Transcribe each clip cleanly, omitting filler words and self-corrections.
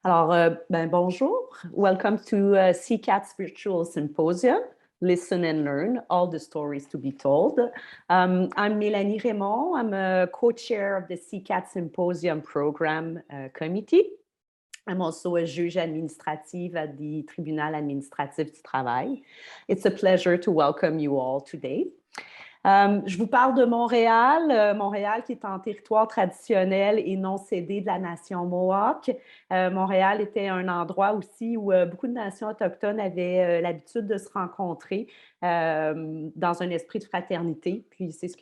Alors, bonjour. Welcome to CCAT's virtual symposium, Listen and Learn, all the stories to be told. I'm Mélanie Raymond. I'm a co-chair of the CCAT Symposium Program Committee. I'm also a juge administrative at the Tribunal Administratif du Travail. It's a pleasure to welcome you all today. Je vous parle de Montréal, Montréal qui est en territoire traditionnel et non cédé de la nation Mohawk. Montréal était un endroit aussi où beaucoup de nations autochtones avaient l'habitude de se rencontrer dans un esprit de fraternité. Puis c'est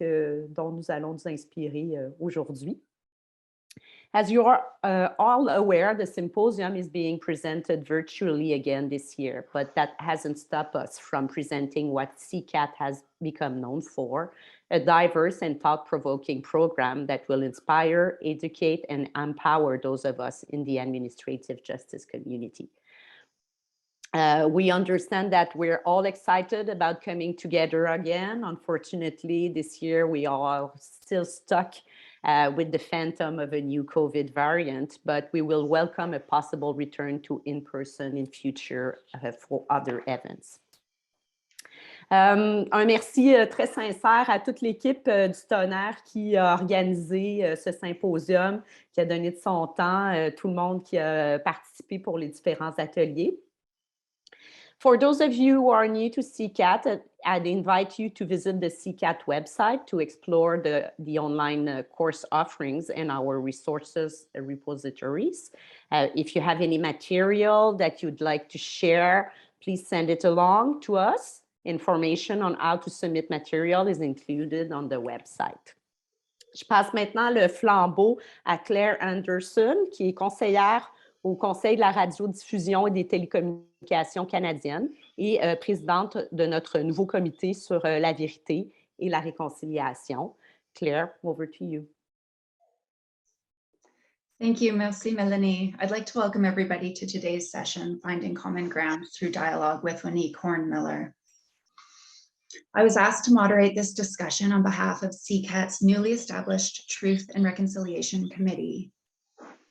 dont nous allons nous inspirer aujourd'hui. As you are all aware, the symposium is being presented virtually again this year, but that hasn't stopped us from presenting what CCAT has become known for, a diverse and thought-provoking program that will inspire, educate, and empower those of us in the administrative justice community. We understand that we're all excited about coming together again. Unfortunately, this year we are still stuck with the phantom of a new COVID variant, but we will welcome a possible return to in-person in future for other events. Un merci très sincère à toute l'équipe du Tonnerre qui a organisé ce symposium, qui a donné de son temps, tout le monde qui a participé pour les différents ateliers. For those of you who are new to CCAT, I'd invite you to visit the CCAT website to explore the online course offerings and our resources repositories. If you have any material that you'd like to share, please send it along to us. Information on how to submit material is included on the website. Je passe maintenant le flambeau à Claire Anderson, qui est conseillère au Conseil de la radiodiffusion et des télécommunications canadiennes et présidente de notre nouveau comité sur la vérité et la réconciliation. Claire, over to you. Thank you, merci Mélanie. I'd like to welcome everybody to today's session, Finding Common Ground Through Dialogue with Waneek Horn-Miller. I was asked to moderate this discussion on behalf of CCAT's newly established Truth and Reconciliation Committee.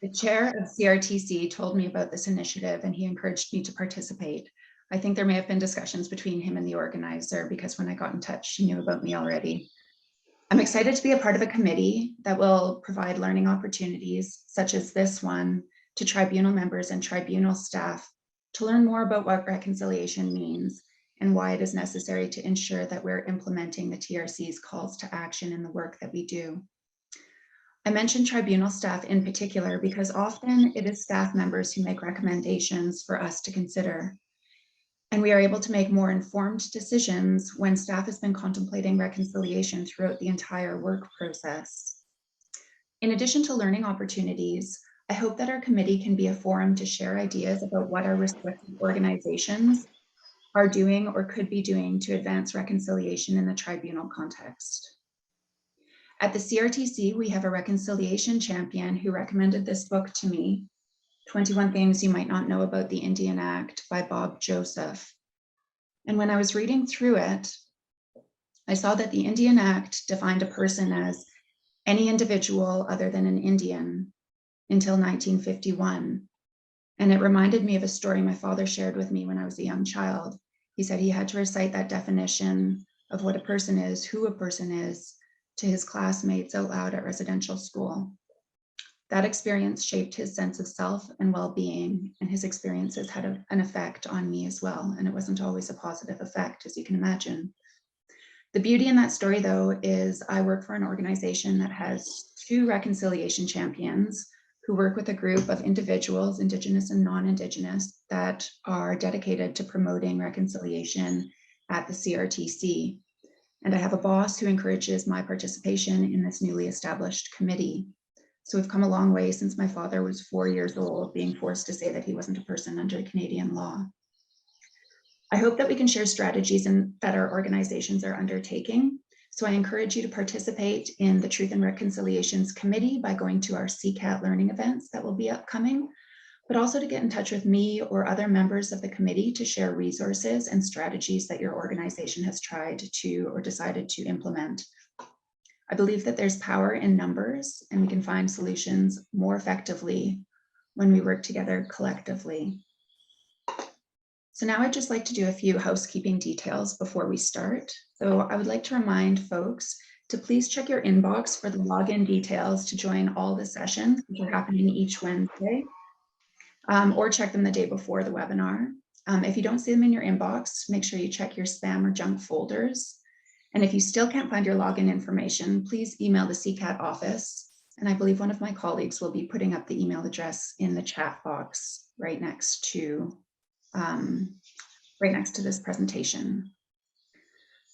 The chair of CRTC told me about this initiative and he encouraged me to participate. I think there may have been discussions between him and the organizer because when I got in touch, she knew about me already. I'm excited to be a part of a committee that will provide learning opportunities such as this one to tribunal members and tribunal staff to learn more about what reconciliation means and why it is necessary to ensure that we're implementing the TRC's calls to action in the work that we do. I mentioned tribunal staff in particular because often it is staff members who make recommendations for us to consider. And we are able to make more informed decisions when staff has been contemplating reconciliation throughout the entire work process. In addition to learning opportunities, I hope that our committee can be a forum to share ideas about what our respective organizations are doing or could be doing to advance reconciliation in the tribunal context. At the CRTC, we have a reconciliation champion who recommended this book to me, 21 Things You Might Not Know About the Indian Act by Bob Joseph. And when I was reading through it, I saw that the Indian Act defined a person as any individual other than an Indian until 1951. And it reminded me of a story my father shared with me when I was a young child. He said he had to recite that definition of what a person is, who a person is, to his classmates out loud at residential school. That experience shaped his sense of self and well-being, and his experiences had an effect on me as well, and it wasn't always a positive effect, as you can imagine. The beauty in that story, though, is I work for an organization that has 2 reconciliation champions who work with a group of individuals, Indigenous and non-Indigenous, that are dedicated to promoting reconciliation at the CRTC. And I have a boss who encourages my participation in this newly established committee. So we've come a long way since my father was 4 years old, being forced to say that he wasn't a person under Canadian law. I hope that we can share strategies that our organizations are undertaking. So I encourage you to participate in the Truth and Reconciliations Committee by going to our CCAT learning events that will be upcoming, but also to get in touch with me or other members of the committee to share resources and strategies that your organization has tried to or decided to implement. I believe that there's power in numbers and we can find solutions more effectively when we work together collectively. So now I'd just like to do a few housekeeping details before we start. So I would like to remind folks to please check your inbox for the login details to join all the sessions, which are happening each Wednesday, or check them the day before the webinar. If you don't see them in your inbox, make sure you check your spam or junk folders. And if you still can't find your login information, please email the CCAT office. And I believe one of my colleagues will be putting up the email address in the chat box right next to this presentation.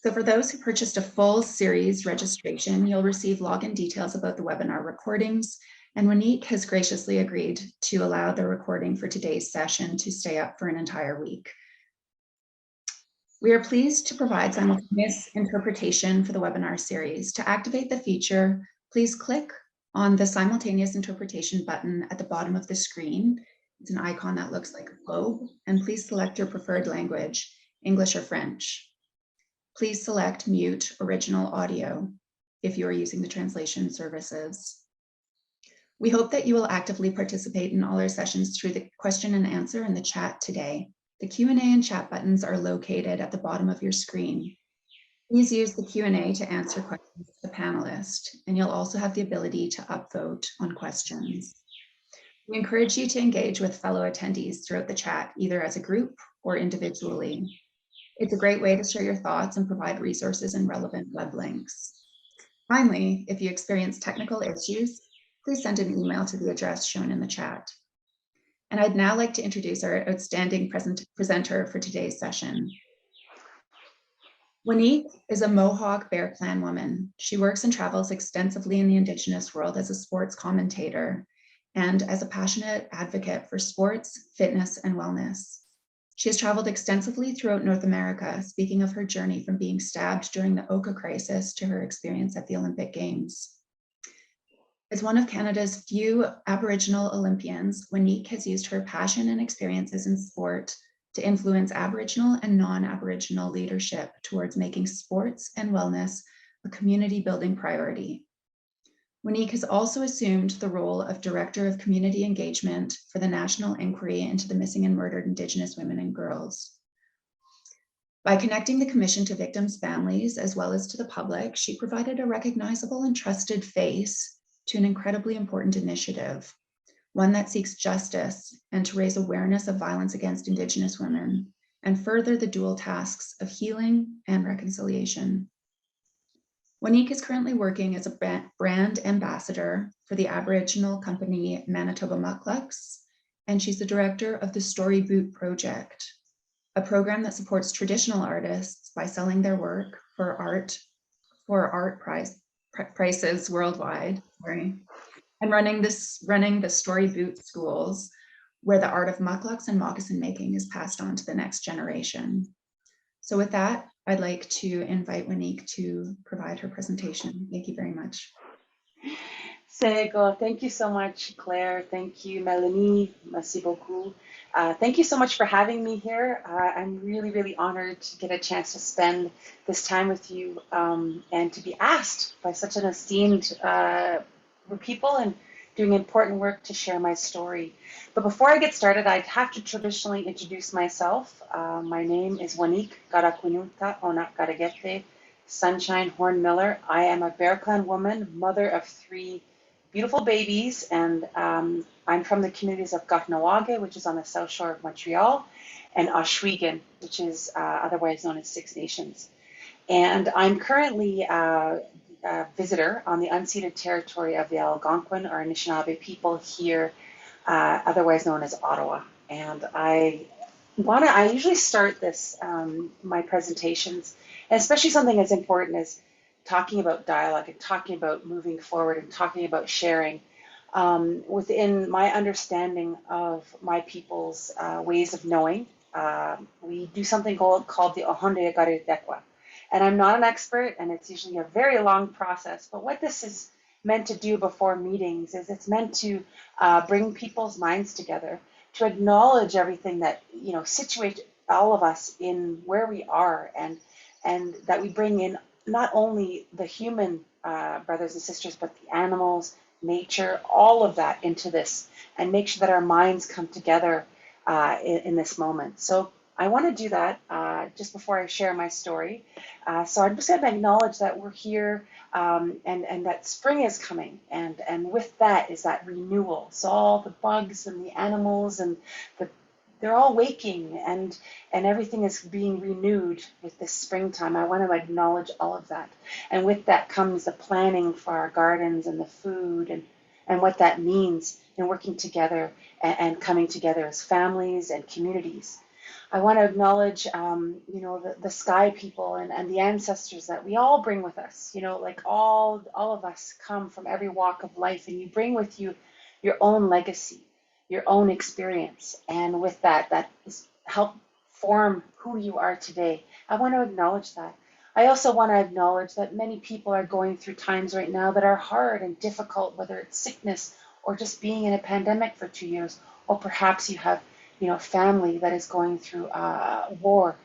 So for those who purchased a full series registration, you'll receive login details about the webinar recordings, and Waneek has graciously agreed to allow the recording for today's session to stay up for an entire week. We are pleased to provide simultaneous interpretation for the webinar series. To activate the feature, please click on the simultaneous interpretation button at the bottom of the screen. It's an icon that looks like a globe, and please select your preferred language, English or French. Please select mute original audio if you are using the translation services. We hope that you will actively participate in all our sessions through the question and answer in the chat today. The Q&A and chat buttons are located at the bottom of your screen. Please use the Q&A to answer questions to the panelist, and you'll also have the ability to upvote on questions. We encourage you to engage with fellow attendees throughout the chat, either as a group or individually. It's a great way to share your thoughts and provide resources and relevant web links. Finally, if you experience technical issues, please send an email to the address shown in the chat. And I'd now like to introduce our outstanding presenter for today's session. Waneek is a Mohawk Bear Clan woman. She works and travels extensively in the Indigenous world as a sports commentator and as a passionate advocate for sports, fitness, and wellness. She has traveled extensively throughout North America, speaking of her journey from being stabbed during the Oka crisis to her experience at the Olympic Games. As one of Canada's few Aboriginal Olympians, Waneek has used her passion and experiences in sport to influence Aboriginal and non-Aboriginal leadership towards making sports and wellness a community building priority. Waneek has also assumed the role of Director of Community Engagement for the National Inquiry into the Missing and Murdered Indigenous Women and Girls. By connecting the Commission to victims' families as well as to the public, she provided a recognizable and trusted face to an incredibly important initiative, one that seeks justice and to raise awareness of violence against Indigenous women and further the dual tasks of healing and reconciliation. Waneek is currently working as a brand ambassador for the Aboriginal company Manitoba Mucklucks, and she's the director of the Story Boot Project, a program that supports traditional artists by selling their work for art prices worldwide, and running the Story Boot schools, where the art of mucklucks and moccasin making is passed on to the next generation. So with that, I'd like to invite Waneek to provide her presentation. Thank you very much. Sego, thank you so much, Claire. Thank you, Melanie. Merci beaucoup. Thank you so much for having me here. I'm really, really honored to get a chance to spend this time with you and to be asked by such an esteemed people and doing important work to share my story. But before I get started, I'd have to traditionally introduce myself. My name is Waneek Garakunuta Onak Garagete Sunshine Horn-Miller. I am a Bear Clan woman, mother of 3 beautiful babies, and I'm from the communities of Kahnawake, which is on the south shore of Montreal, and Ohsweken, which is otherwise known as Six Nations. And I'm currently a visitor on the unceded territory of the Algonquin or Anishinaabe people here, otherwise known as Ottawa. And I usually start this, my presentations, and especially something as important as talking about dialogue and talking about moving forward and talking about sharing within my understanding of my people's ways of knowing. We do something called the Ohonde Agare Dekwa. And I'm not an expert, and it's usually a very long process. But what this is meant to do before meetings is it's meant to bring people's minds together, to acknowledge everything that, situate all of us in where we are, and that we bring in not only the human brothers and sisters, but the animals, nature, all of that into this, and make sure that our minds come together in this moment. So I want to do that just before I share my story. So I'm just going to acknowledge that we're here and that spring is coming. And with that is that renewal. So all the bugs and the animals and they're all waking and everything is being renewed with this springtime. I want to acknowledge all of that. And with that comes the planning for our gardens and the food and what that means in working together and coming together as families and communities. I want to acknowledge, the sky people and the ancestors that we all bring with us. Like all of us come from every walk of life, and you bring with you your own legacy, your own experience, and with that is help form who you are today. I want to acknowledge that. I also want to acknowledge that many people are going through times right now that are hard and difficult, whether it's sickness or just being in a pandemic for 2 years, or perhaps you have family that is going through war,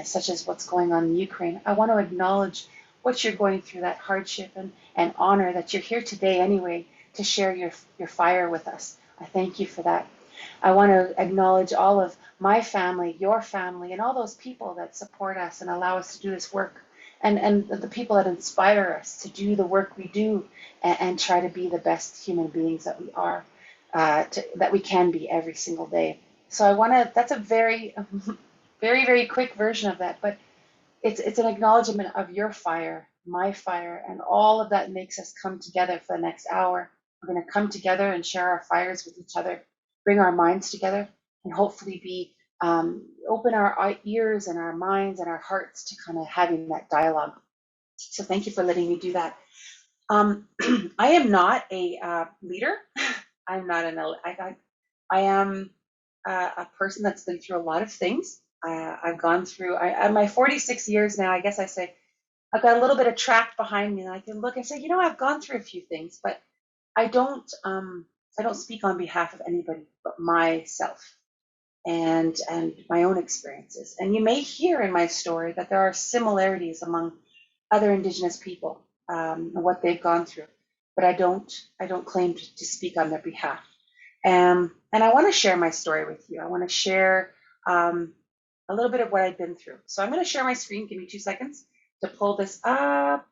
such as what's going on in Ukraine. I want to acknowledge what you're going through, that hardship, and honor that you're here today anyway to share your fire with us. I thank you for that. I want to acknowledge all of my family, your family, and all those people that support us and allow us to do this work, and the people that inspire us to do the work we do and try to be the best human beings that we are, that we can be every single day. So I want to, that's a very, very, very quick version of that, but it's an acknowledgement of your fire, my fire, and all of that makes us come together for the next hour. We're going to come together and share our fires with each other, bring our minds together, and hopefully be open our ears and our minds and our hearts to kind of having that dialogue. So thank you for letting me do that. I am not a leader. I'm not I am a person that's been through a lot of things. I've gone through, I'm my 46 years now, I guess I say, I've got a little bit of track behind me, and I can look and say, I've gone through a few things, but I don't speak on behalf of anybody but myself and my own experiences. And you may hear in my story that there are similarities among other Indigenous people and what they've gone through, but I don't claim to speak on their behalf. And I want to share my story with you. I want to share a little bit of what I've been through. So I'm going to share my screen. Give me 2 seconds to pull this up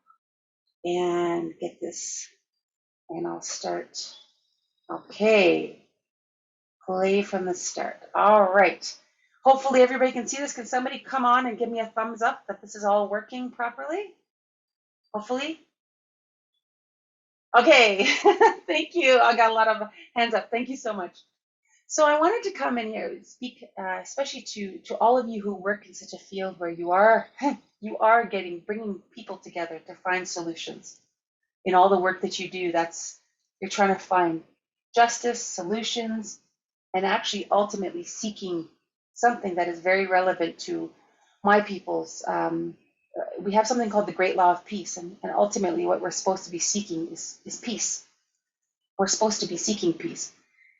and get this, and I'll start. Okay, play from the start. All right. Hopefully everybody can see this. Can somebody come on and give me a thumbs up that this is all working properly? Hopefully. Okay, thank you. I got a lot of hands up. Thank you so much. So I wanted to come in here and speak, especially to all of you who work in such a field where you are bringing people together to find solutions. In all the work that you do, you're trying to find justice, solutions, and actually ultimately seeking something that is very relevant to my people's. We have something called the Great Law of Peace, and ultimately what we're supposed to be seeking is peace. We're supposed to be seeking peace.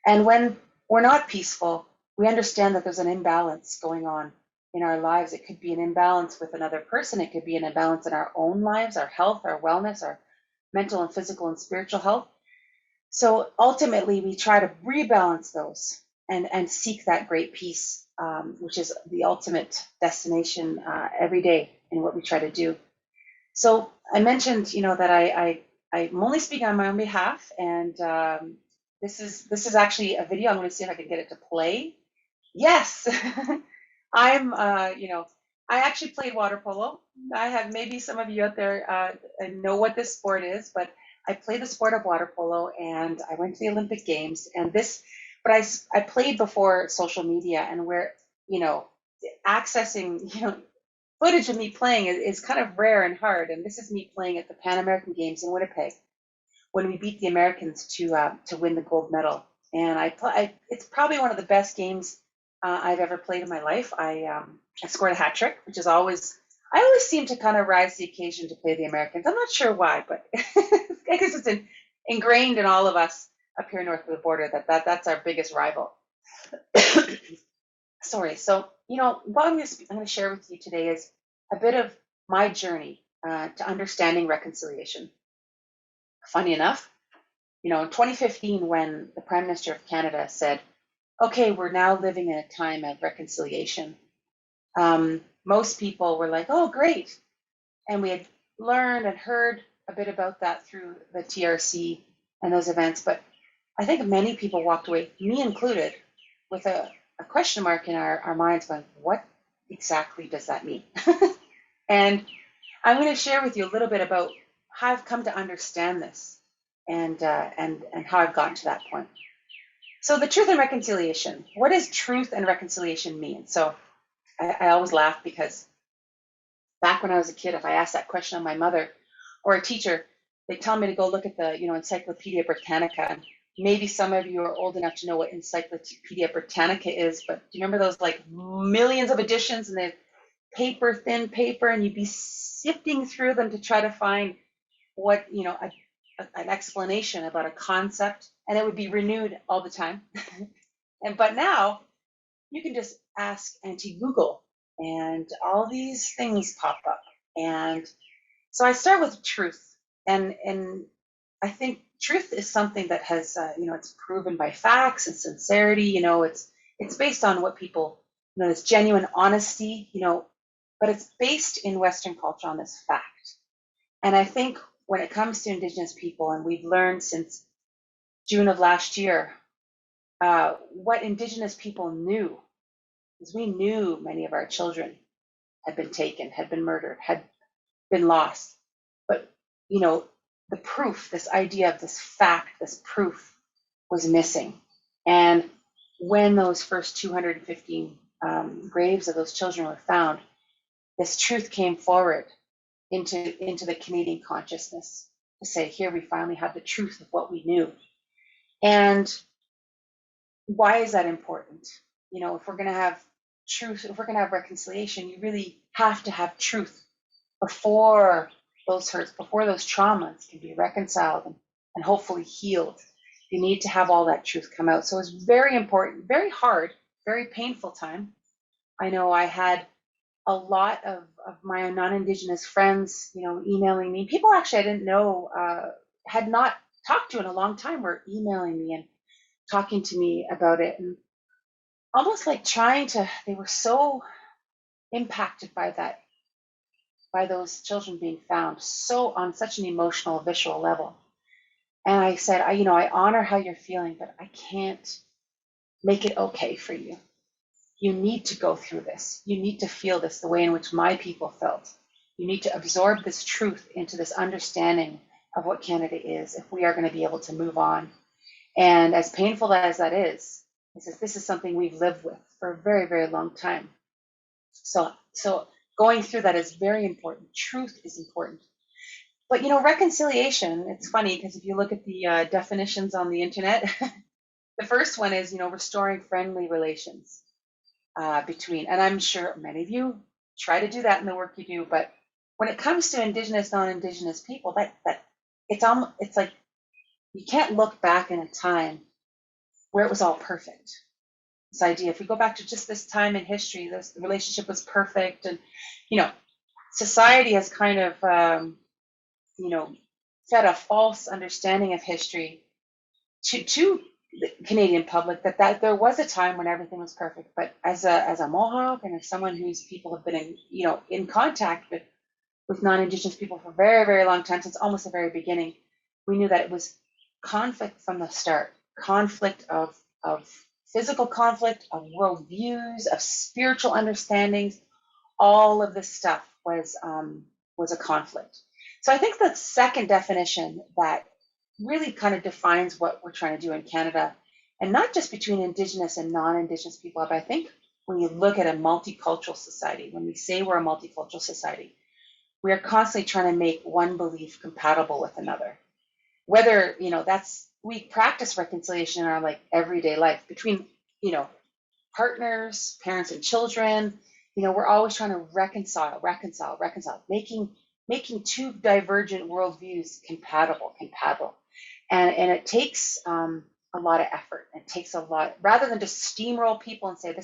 And when we're not peaceful, we understand that there's an imbalance going on in our lives. It could be an imbalance with another person. It could be an imbalance in our own lives, our health, our wellness, our mental and physical and spiritual health. So ultimately, we try to rebalance those and seek that great peace, which is the ultimate destination every day in what we try to do. So I mentioned, that I'm only speaking on my own behalf, and this is actually a video. I'm going to see if I can get it to play. Yes, I actually played water polo. I have, maybe some of you out there know what this sport is, but I played the sport of water polo, and I went to the Olympic Games, but I played before social media, and where, accessing, footage of me playing is kind of rare and hard. And this is me playing at the Pan American Games in Winnipeg when we beat the Americans to win the gold medal. And it's probably one of the best games I've ever played in my life. I scored a hat trick, which is I always seem to kind of rise to the occasion to play the Americans. I'm not sure why, but I guess it's ingrained in all of us up here north of the border that's our biggest rival. Sorry. So, what I'm going to share with you today is a bit of my journey to understanding reconciliation. Funny enough, in 2015, when the Prime Minister of Canada said, okay, we're now living in a time of reconciliation, most people were like, oh, great. And we had learned and heard a bit about that through the TRC and those events. But I think many people walked away, me included, with a question mark in our minds going, what exactly does that mean? And I'm going to share with you a little bit about how I've come to understand this and how I've gotten to that point. So the truth and reconciliation, what does truth and reconciliation mean? So I always laugh because back when I was a kid, if I asked that question of my mother or a teacher, they tell me to go look at the Encyclopedia Britannica. And maybe some of you are old enough to know what Encyclopedia Britannica is, but do you remember those like millions of editions, and they're thin paper, and you'd be sifting through them to try to find what, an explanation about a concept, and it would be renewed all the time. But now you can just ask Google, and all these things pop up. And so I start with truth, and I think truth is something that has it's proven by facts and sincerity. It's based on what people it's genuine honesty, but it's based in Western culture on this fact. And I think when it comes to Indigenous people, and we've learned since June of last year, what Indigenous people knew is we knew many of our children had been taken, had been murdered, had been lost. But, the proof, this idea of this fact, this proof was missing. And when those first 215 graves of those children were found, this truth came forward into the Canadian consciousness to say, here we finally have the truth of what we knew. And why is that important? If we're going to have truth, if we're going to have reconciliation, you really have to have truth before those hurts, before those traumas can be reconciled and hopefully healed. You need to have all that truth come out. So it's very important, very hard, very painful time. I know I had a lot of my non-Indigenous friends, emailing me. People actually I didn't know, had not talked to in a long time, were emailing me and talking to me about it, and almost like they were so impacted by that, by those children being found, so on such an emotional, visceral level. And I said, I honor how you're feeling, but I can't make it okay for you. You need to go through this. You need to feel this the way in which my people felt. You need to absorb this truth into this understanding of what Canada is if we are going to be able to move on. And as painful as that is, this is something we've lived with for a very, very long time. So going through that is very important. Truth is important. But, reconciliation, it's funny because if you look at the definitions on the internet, the first one is, restoring friendly relations between, and I'm sure many of you try to do that in the work you do, but when it comes to Indigenous, non-Indigenous people, that it's like you can't look back in a time where it was all perfect. This idea, if we go back to just this time in history, the relationship was perfect, and society has kind of fed a false understanding of history to the Canadian public that there was a time when everything was perfect. But as a Mohawk and as someone whose people have been in contact with non-Indigenous people for a very, very long time, since almost the very beginning, we knew that it was conflict from the start, conflict of physical conflict, of worldviews, of spiritual understandings. All of this stuff was a conflict. So I think the second definition that really kind of defines what we're trying to do in Canada, and not just between Indigenous and non-Indigenous people, but I think when you look at a multicultural society, when we say we're a multicultural society, we are constantly trying to make one belief compatible with another. Whether, we practice reconciliation in our like everyday life between, partners, parents and children. We're always trying to reconcile, making two divergent worldviews compatible. And it takes a lot of effort. It takes a lot, rather than just steamroll people and say,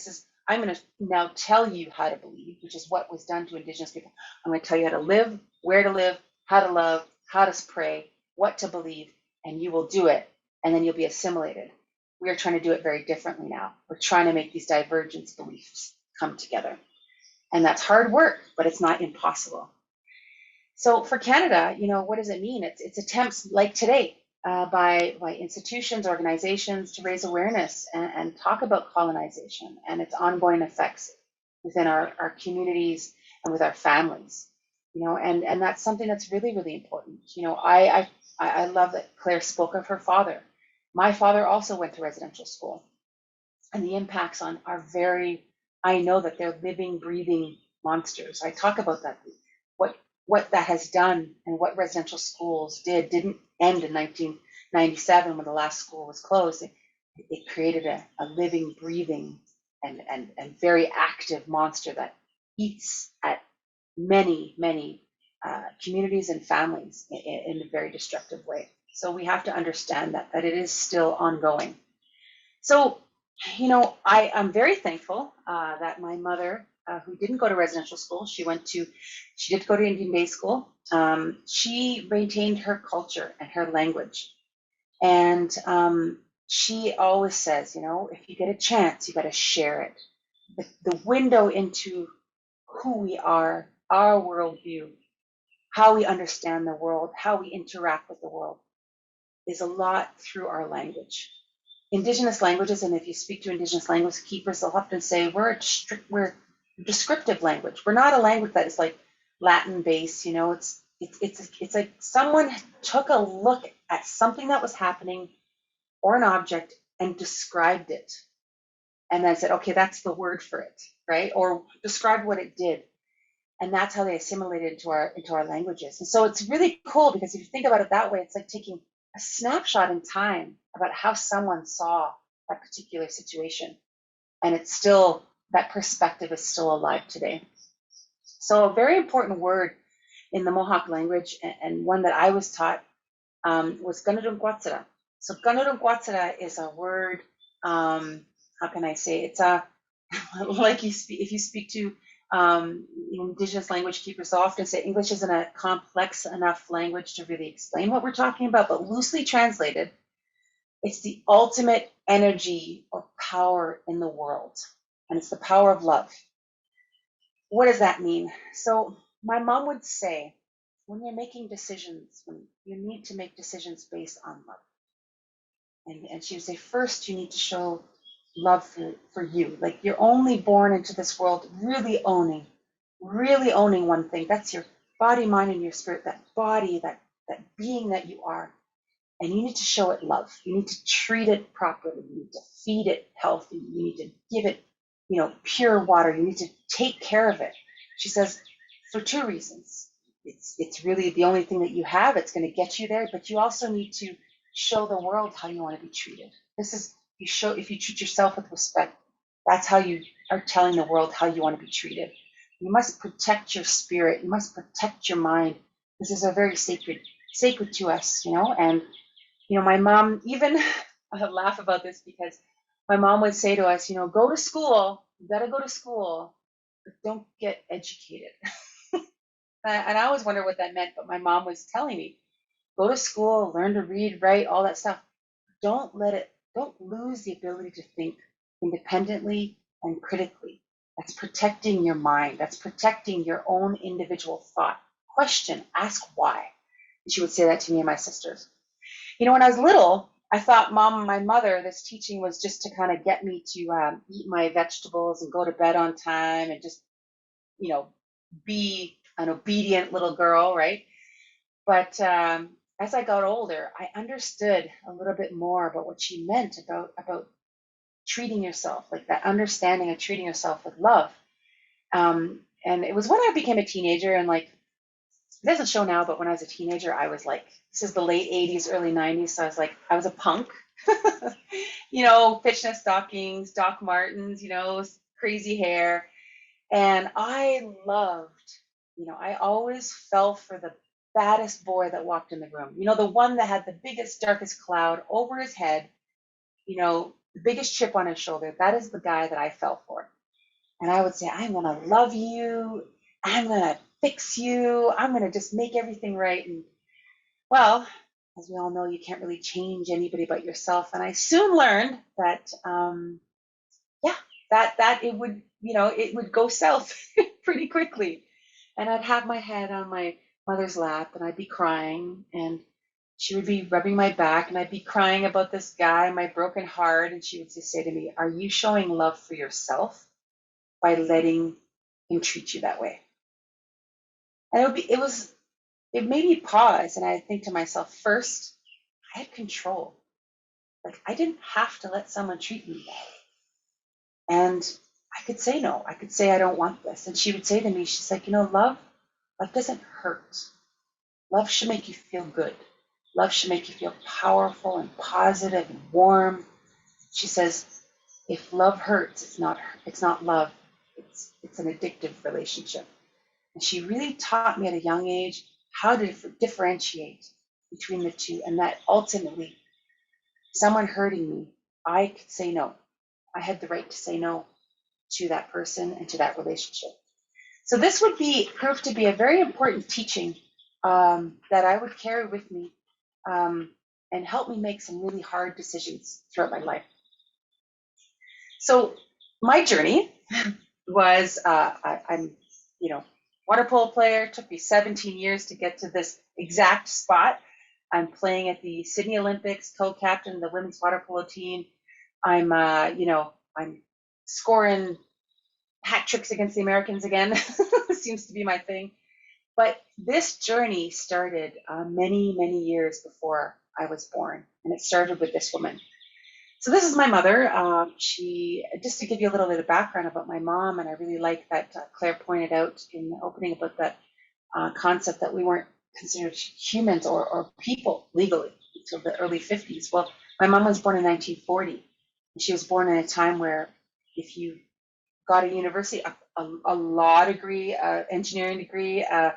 I'm going to now tell you how to believe, which is what was done to Indigenous people. I'm going to tell you how to live, where to live, how to love, how to pray, what to believe, and you will do it. and then you'll be assimilated. We are trying to do it very differently now. We're trying to make these divergence beliefs come together. And that's hard work, but it's not impossible. So for Canada, what does it mean? It's attempts like today by institutions, organizations to raise awareness and talk about colonization and its ongoing effects within our communities and with our families. And that's something that's really, really important. I love that Claire spoke of her father. My father also went to residential school, and the impacts on are I know that they're living, breathing monsters. I talk about that. What that has done and what residential schools didn't end in 1997 when the last school was closed. It created a living, breathing, and very active monster that eats at many, many communities and families in a very destructive way. So we have to understand that it is still ongoing. So, I'm very thankful that my mother, who didn't go to residential school, she did go to Indian Day School. She maintained her culture and her language. And she always says, if you get a chance, you got to share it. The window into who we are, our worldview, how we understand the world, how we interact with the world is a lot through our language. Indigenous languages, and if you speak to Indigenous language keepers, they'll often say we're descriptive language. We're not a language that is like Latin based. It's like someone took a look at something that was happening or an object and described it, and then said, okay, that's the word for it, right? Or described what it did, and that's how they assimilated into our languages. And so it's really cool because if you think about it that way, it's like taking a snapshot in time about how someone saw that particular situation. And it's still, that perspective is still alive today. So a very important word in the Mohawk language, and one that I was taught, was Ganadunquatsara. So Ganadunquatsara is a word, how can I say, it's a, like if you speak to Indigenous language keepers, they'll often say English isn't a complex enough language to really explain what we're talking about, but loosely translated, it's the ultimate energy or power in the world, and it's the power of love. What does that mean? So my mom would say, when you're making decisions, when you need to make decisions based on love, and she would say, first you need to show love for you. Like you're only born into this world really owning one thing. That's your body, mind, and your spirit, that body, that being that you are. And you need to show it love. You need to treat it properly. You need to feed it healthy. You need to give it, pure water. You need to take care of it. She says, for two reasons. It's really the only thing that you have. It's going to get you there, but you also need to show the world how you want to be treated. If you treat yourself with respect, that's how you are telling the world how you want to be treated. You must protect your spirit. You must protect your mind. This is a very sacred to us, and my mom, even I laugh about this because my mom would say to us, go to school, you got to go to school, but don't get educated. And I always wonder what that meant, but my mom was telling me, go to school, learn to read, write, all that stuff. Don't lose the ability to think independently and critically. That's protecting your mind. That's protecting your own individual thought. Question, ask why. And she would say that to me and my sisters. When I was little, I thought my mother, this teaching was just to kind of get me to eat my vegetables and go to bed on time and just, be an obedient little girl, right? But as I got older, I understood a little bit more about what she meant about treating yourself, like that understanding of treating yourself with love. And it was when I became a teenager, and like, it doesn't show now, but when I was a teenager, I was like, this is the late 80s, early 90s. So I was a punk, fishnet stockings, Doc Martens, crazy hair. And I loved, I always fell for the baddest boy that walked in the room. The one that had the biggest, darkest cloud over his head, the biggest chip on his shoulder. That is the guy that I fell for. And I would say, I'm going to love you. I'm going to fix you. I'm going to just make everything right. And well, as we all know, you can't really change anybody but yourself. And I soon learned that, yeah, that it would, it would go south pretty quickly. And I'd have my head on my mother's lap and I'd be crying, and she would be rubbing my back and I'd be crying about this guy, my broken heart. And she would just say to me, are you showing love for yourself by letting him treat you that way? And it made me pause, and I think to myself, first, I had control. Like, I didn't have to let someone treat me that way. And I could say no. I could say I don't want this. And she would say to me, she's like, love doesn't hurt. Love should make you feel good. Love should make you feel powerful and positive and warm. She says, if love hurts, it's not love. It's an addictive relationship. And she really taught me at a young age how to differentiate between the two, and that ultimately, someone hurting me, I could say no. I had the right to say no to that person and to that relationship. So this would prove to be a very important teaching that I would carry with me and help me make some really hard decisions throughout my life. So my journey was, I'm, water polo player. It took me 17 years to get to this exact spot. I'm playing at the Sydney Olympics, co-captain of the women's water polo team. I'm scoring hat tricks against the Americans again. Seems to be my thing. But this journey started many, many years before I was born, and it started with this woman. So this is my mother. Just to give you a little bit of background about my mom, and I really like that Claire pointed out in the opening about that concept that we weren't considered humans or people legally until the early 50s. Well, my mom was born in 1940, and she was born in a time where if you got a university, a law degree, engineering degree, a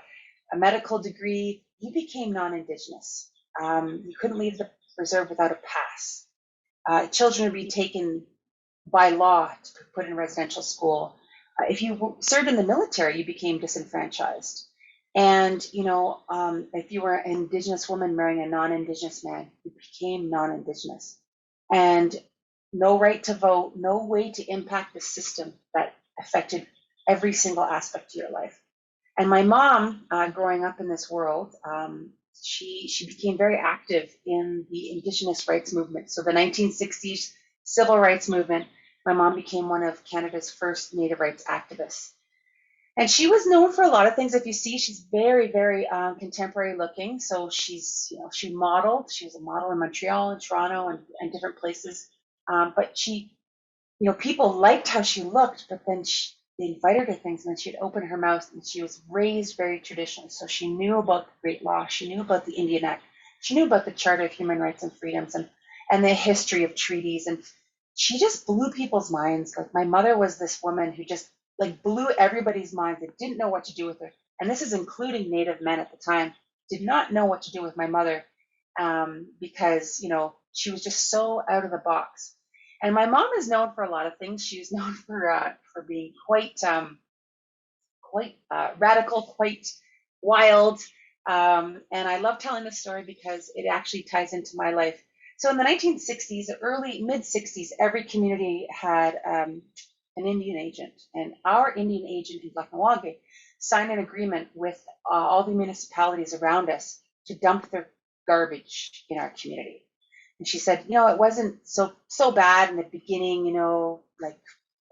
medical degree, you became non-Indigenous. You couldn't leave the reserve without a pass. Children would be taken by law to put in residential school. If you served in the military, you became disenfranchised. And, if you were an Indigenous woman marrying a non-Indigenous man, you became non-Indigenous. And no right to vote, no way to impact the system that affected every single aspect of your life. And my mom, growing up in this world, she became very active in the Indigenous rights movement. So the 1960s civil rights movement, my mom became one of Canada's first Native rights activists. And she was known for a lot of things. If you see, she's very, very contemporary looking. So she modeled. She was a model in Montreal and Toronto and different places. But she, people liked how she looked, but then they invited her to things, and then she'd open her mouth, and she was raised very traditionally. So she knew about the Great Law. She knew about the Indian Act. She knew about the Charter of Human Rights and Freedoms and the history of treaties. And she just blew people's minds. Like, my mother was this woman who just blew everybody's minds. They didn't know what to do with her. And this is including Native men at the time, did not know what to do with my mother because, she was just so out of the box. And my mom is known for a lot of things. She's known for being quite radical, quite wild. And I love telling this story because it actually ties into my life. So in the 1960s, mid-60s, every community had an Indian agent. And our Indian agent in Blacknawage signed an agreement with all the municipalities around us to dump their garbage in our community. And she said, it wasn't so bad in the beginning, like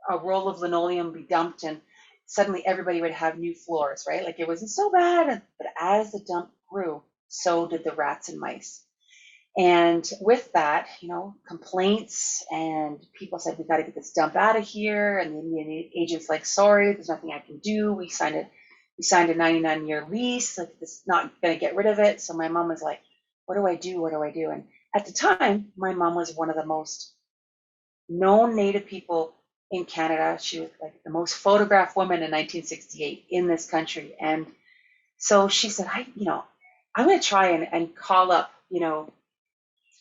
a roll of linoleum would be dumped and suddenly everybody would have new floors, right? Like, it wasn't so bad. But as the dump grew, so did the rats and mice. And with that, complaints, and people said, we got to get this dump out of here. And the Indian agent's like, sorry, there's nothing I can do. We signed a 99-year lease. Like, this is not going to get rid of it. So my mom was like, what do I do? What do I do? And at the time, my mom was one of the most known Native people in Canada. She was like the most photographed woman in 1968 in this country. And so she said, I'm going to try and call up,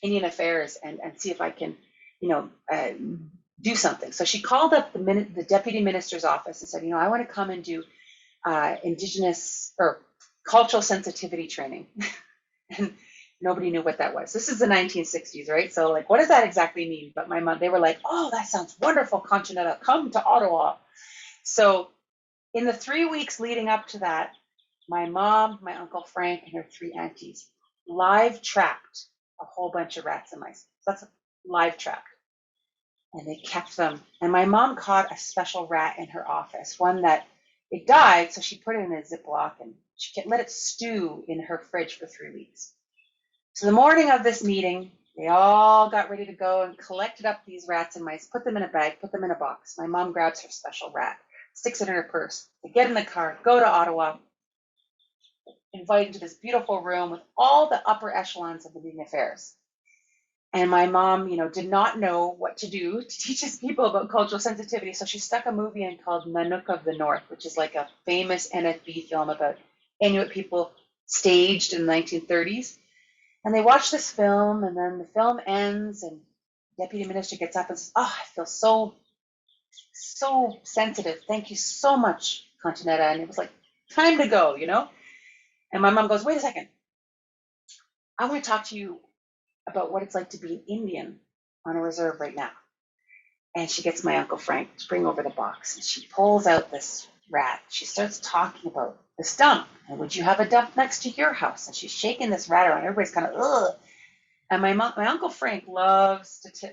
Indian Affairs and see if I can, do something. So she called up the deputy minister's office and said, I want to come and do Indigenous or cultural sensitivity training. And Nobody knew what that was. This is the 1960s, right? So like, what does that exactly mean? But my mom, they were like, oh, that sounds wonderful, Conchita, come to Ottawa. So in the 3 weeks leading up to that, my mom, my Uncle Frank, and her 3 aunties live trapped a whole bunch of rats and mice. So that's live trapped. And they kept them. And my mom caught a special rat in her office, one that it died, so she put it in a Ziploc and she let it stew in her fridge for 3 weeks. So the morning of this meeting, they all got ready to go and collected up these rats and mice, put them in a bag, put them in a box. My mom grabs her special rat, sticks it in her purse. They get in the car, go to Ottawa, invited to this beautiful room with all the upper echelons of Indian affairs. And my mom, did not know what to do to teach his people about cultural sensitivity. So she stuck a movie in called Nanook of the North, which is like a famous NFB film about Inuit people staged in the 1930s. And they watch this film, and then the film ends, and the deputy minister gets up and says, oh, I feel so sensitive. Thank you so much, Continetta. And it was like, time to go, And my mom goes, wait a second. I want to talk to you about what it's like to be an Indian on a reserve right now. And she gets my Uncle Frank to bring over the box, and she pulls out this rat. She starts talking about this dump, and would you have a dump next to your house? And she's shaking this rat around. Everybody's kind of, ugh. And my Uncle Frank loves to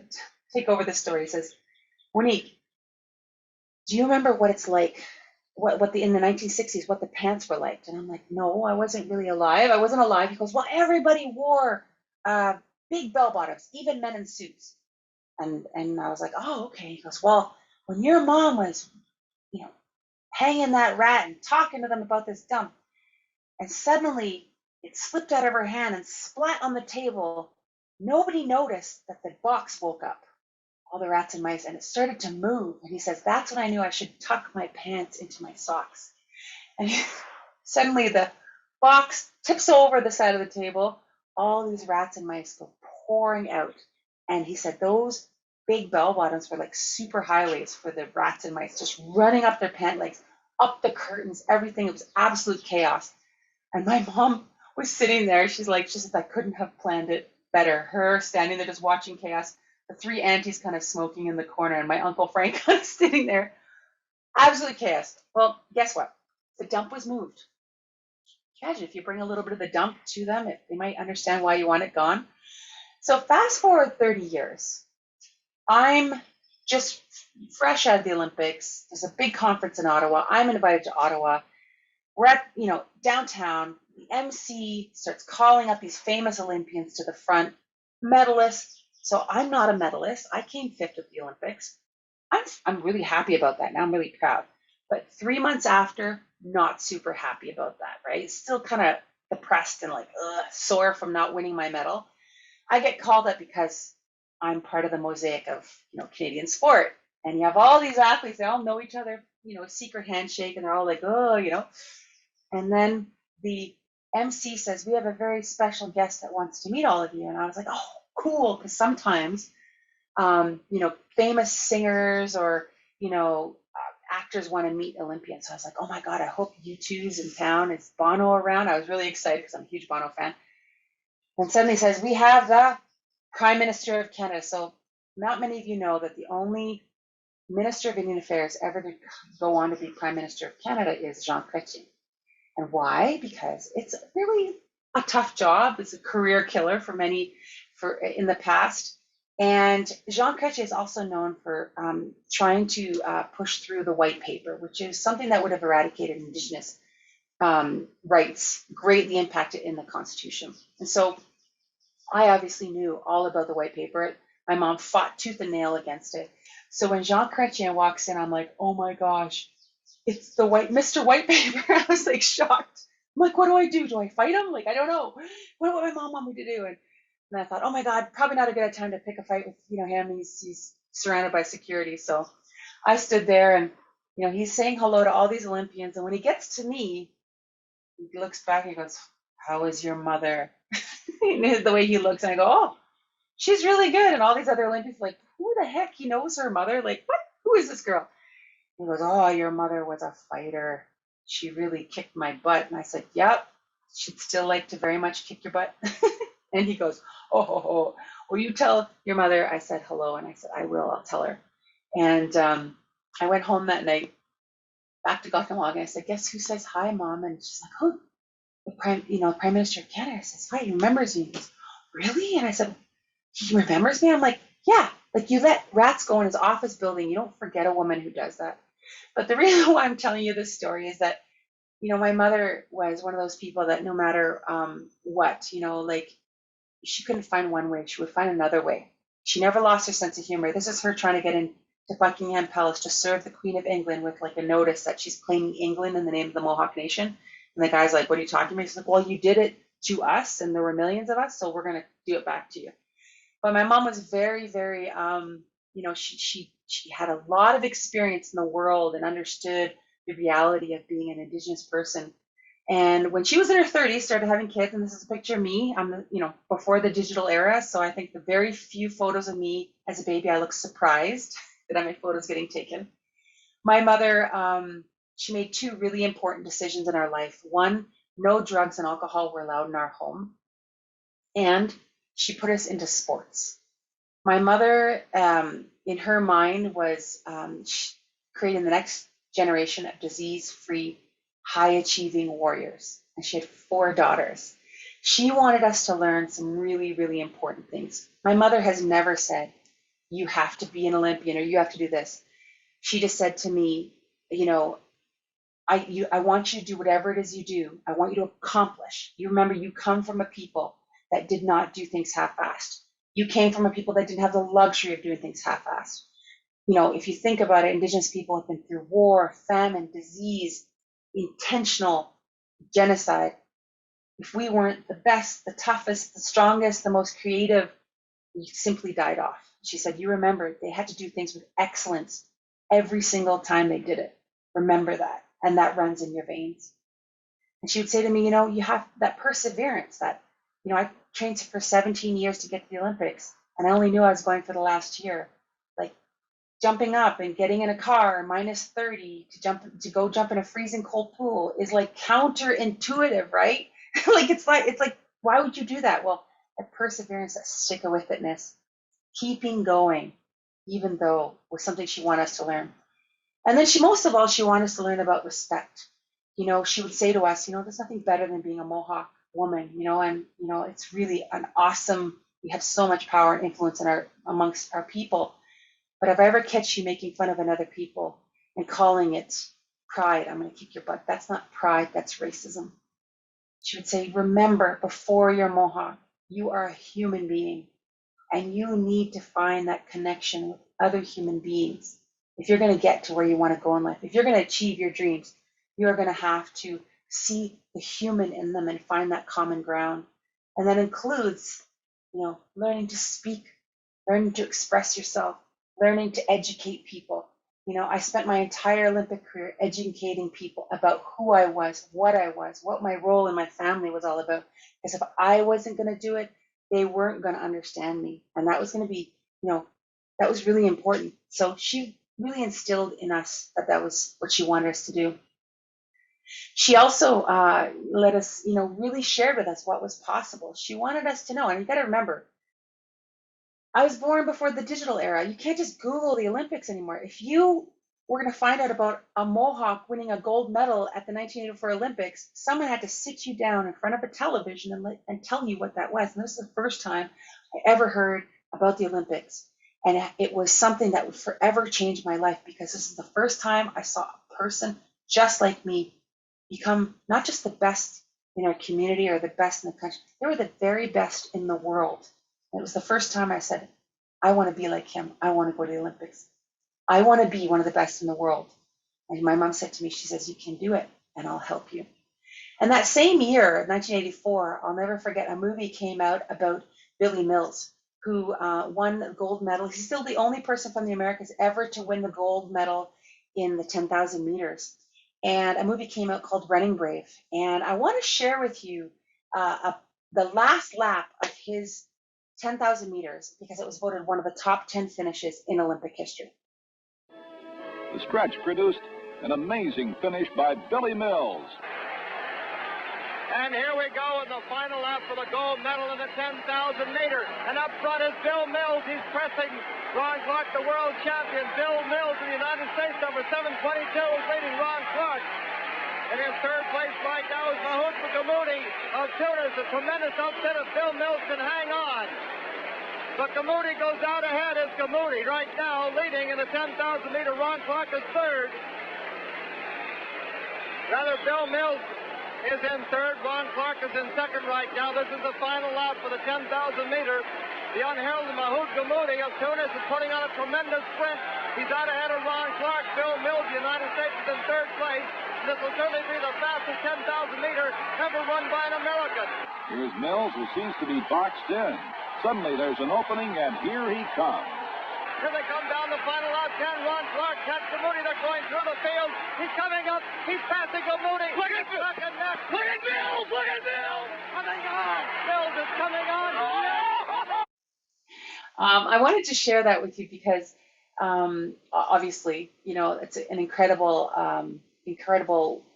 take over this story. He says, Waneek, do you remember what it's like, what in the 1960s, what the pants were like? And I'm like, no, I wasn't really alive. I wasn't alive. He goes, well, everybody wore big bell bottoms, even men in suits. And I was like, oh, okay. He goes, well, when your mom was, hanging that rat and talking to them about this dump, and suddenly it slipped out of her hand and splat on the table, nobody noticed that the box woke up, all the rats and mice, and it started to move. And he says, that's when I knew I should tuck my pants into my socks. And suddenly the box tips over the side of the table. All these rats and mice go pouring out. And he said those big bell bottoms were like super highways for the rats and mice, just running up their pant legs, up the curtains, everything. It was absolute chaos. And my mom was sitting there. She said, I couldn't have planned it better. Her standing there just watching chaos, the 3 aunties kind of smoking in the corner, and my Uncle Frank kind of sitting there. Absolute chaos. Well, guess what? The dump was moved. Imagine if you bring a little bit of the dump to them, they might understand why you want it gone. So fast forward 30 years. I'm just fresh out of the Olympics. There's a big conference in Ottawa. I'm invited to Ottawa. We're at, downtown. The MC starts calling up these famous Olympians to the front, medalists. So I'm not a medalist. I came 5th at the Olympics. I'm really happy about that. Now I'm really proud. But 3 months after, not super happy about that, right? Still kind of depressed and sore from not winning my medal. I get called up because I'm part of the mosaic of, Canadian sport. And you have all these athletes, they all know each other, secret handshake, and they're all like, oh, And then the MC says, we have a very special guest that wants to meet all of you. And I was like, oh, cool. Because sometimes, famous singers or, actors want to meet Olympians. So I was like, oh my God, I hope U2's in town. Is Bono around? I was really excited because I'm a huge Bono fan. And suddenly says, we have the Prime Minister of Canada. So not many of you know that the only Minister of Indian Affairs ever to go on to be Prime Minister of Canada is Jean Chrétien. And why? Because it's really a tough job. It's a career killer for many in the past. And Jean Chrétien is also known for trying to push through the white paper, which is something that would have eradicated Indigenous rights, greatly impacted in the Constitution. And so I obviously knew all about the white paper. My mom fought tooth and nail against it. So when Jean Chrétien walks in, I'm like, oh my gosh, it's the Mr. White Paper. I was like shocked. I'm like, what do I do? Do I fight him? Like, I don't know. What would my mom want me to do? And I thought, oh my God, probably not a good time to pick a fight with him. He's surrounded by security. So I stood there and he's saying hello to all these Olympians. And when he gets to me, he looks back and he goes, how is your mother? The way he looks, and I go, oh, she's really good. And all these other Olympians are like, who the heck? He knows her mother? Like, what? Who is this girl? He goes, oh, your mother was a fighter. She really kicked my butt. And I said, yep, she'd still like to very much kick your butt. And he goes, oh, will you tell your mother I said hello? And I said, I will, I'll tell her. And I went home that night, back to Guatemala, and I said, guess who says hi, Mom? And she's like, oh, the Prime Minister of Canada. I says, hi, he remembers me. He goes, really? And I said, he remembers me? I'm like, yeah, like you let rats go in his office building. You don't forget a woman who does that. But the reason why I'm telling you this story is that, my mother was one of those people that no matter what, like she couldn't find one way, she would find another way. She never lost her sense of humor. This is her trying to get into Buckingham Palace to serve the Queen of England with like a notice that she's claiming England in the name of the Mohawk Nation. And the guy's like, what are you talking about? She's like, well, you did it to us and there were millions of us, so we're going to do it back to you. But my mom was very, very, she had a lot of experience in the world and understood the reality of being an Indigenous person. And when she was in her 30s, started having kids, and this is a picture of me. I'm, before the digital era. So I think the very few photos of me as a baby, I look surprised that I made photos getting taken. My mother, she made two really important decisions in our life. One, no drugs and alcohol were allowed in our home. And she put us into sports. My mother, in her mind, was creating the next generation of disease-free, high-achieving warriors. And she had 4 daughters. She wanted us to learn some really, really important things. My mother has never said, you have to be an Olympian or you have to do this. She just said to me, I want you to do whatever it is you do. I want you to accomplish. You remember, you come from a people that did not do things half-assed. You came from a people that didn't have the luxury of doing things half-assed. If you think about it, Indigenous people have been through war, famine, disease, intentional genocide. If we weren't the best, the toughest, the strongest, the most creative, we simply died off. She said, you remember, they had to do things with excellence every single time they did it. Remember that. And that runs in your veins. And she would say to me, you have that perseverance that, I trained for 17 years to get to the Olympics, and I only knew I was going for the last year. Like jumping up and getting in a car minus 30 to go jump in a freezing cold pool is like counterintuitive, right? It's like, why would you do that? Well, that perseverance, that stick-with-itness, keeping going, even though it was something she wanted us to learn. And then most of all, she wanted us to learn about respect. She would say to us, there's nothing better than being a Mohawk woman, and, it's really an awesome, we have so much power and influence amongst our people. But if I ever catch you making fun of another people and calling it pride, I'm going to kick your butt. That's not pride, that's racism. She would say, remember, before you're Mohawk, you are a human being, and you need to find that connection with other human beings. If you're going to get to where you want to go in life, if you're going to achieve your dreams, you're going to have to see the human in them and find that common ground. And that includes, learning to speak, learning to express yourself, learning to educate people. I spent my entire Olympic career educating people about who I was, what my role in my family was all about. Because if I wasn't going to do it, they weren't going to understand me. And that was going to be, that was really important. So she really instilled in us that was what she wanted us to do. She also let us, really shared with us what was possible. She wanted us to know, and you got to remember, I was born before the digital era. You can't just Google the Olympics anymore. If you were going to find out about a Mohawk winning a gold medal at the 1984 Olympics, someone had to sit you down in front of a television and tell you what that was. And this is the first time I ever heard about the Olympics. And it was something that would forever change my life, because this is the first time I saw a person just like me become not just the best in our community or the best in the country. They were the very best in the world. It was the first time I said, I want to be like him. I want to go to the Olympics. I want to be one of the best in the world. And my mom said to me, she says, you can do it and I'll help you. And that same year, 1984, I'll never forget, a movie came out about Billy Mills, who won the gold medal. He's still the only person from the Americas ever to win the gold medal in the 10,000 meters. And a movie came out called Running Brave. And I want to share with you the last lap of his 10,000 meters, because it was voted one of the top 10 finishes in Olympic history. The stretch produced an amazing finish by Billy Mills. And here we go in the final lap for the gold medal in the 10,000 meter. And up front is Bill Mills. He's pressing Ron Clark, the world champion. Bill Mills of the United States, number 722, is leading Ron Clark. And in third place right now is Mahout Gammoudi of Tunis. A tremendous upset if Bill Mills can hang on. But Gammoudi goes out ahead as Gammoudi right now leading in the 10,000 meter. Ron Clark is third. Rather, Bill Mills is in third. Ron Clark is in second right now. This is the final lap for the 10,000 meter. The unheralded Mahout Gammoudi of Tunis is putting on a tremendous sprint. He's out ahead of Ron Clark. Bill Mills, the United States, is in third place. This will certainly be the fastest 10,000 meter ever run by an American. Here's Mills, who seems to be boxed in. Suddenly there's an opening, and here he comes. Here they come down the final lap. Can Ron Clark catch Gammoudi? They're going through the field. He's coming up. He's passing Gammoudi. Look at Mills! Look at Mills! Look at Mills! Coming on! Mills is coming on! I wanted to share that with you because obviously, you know, it's an incredible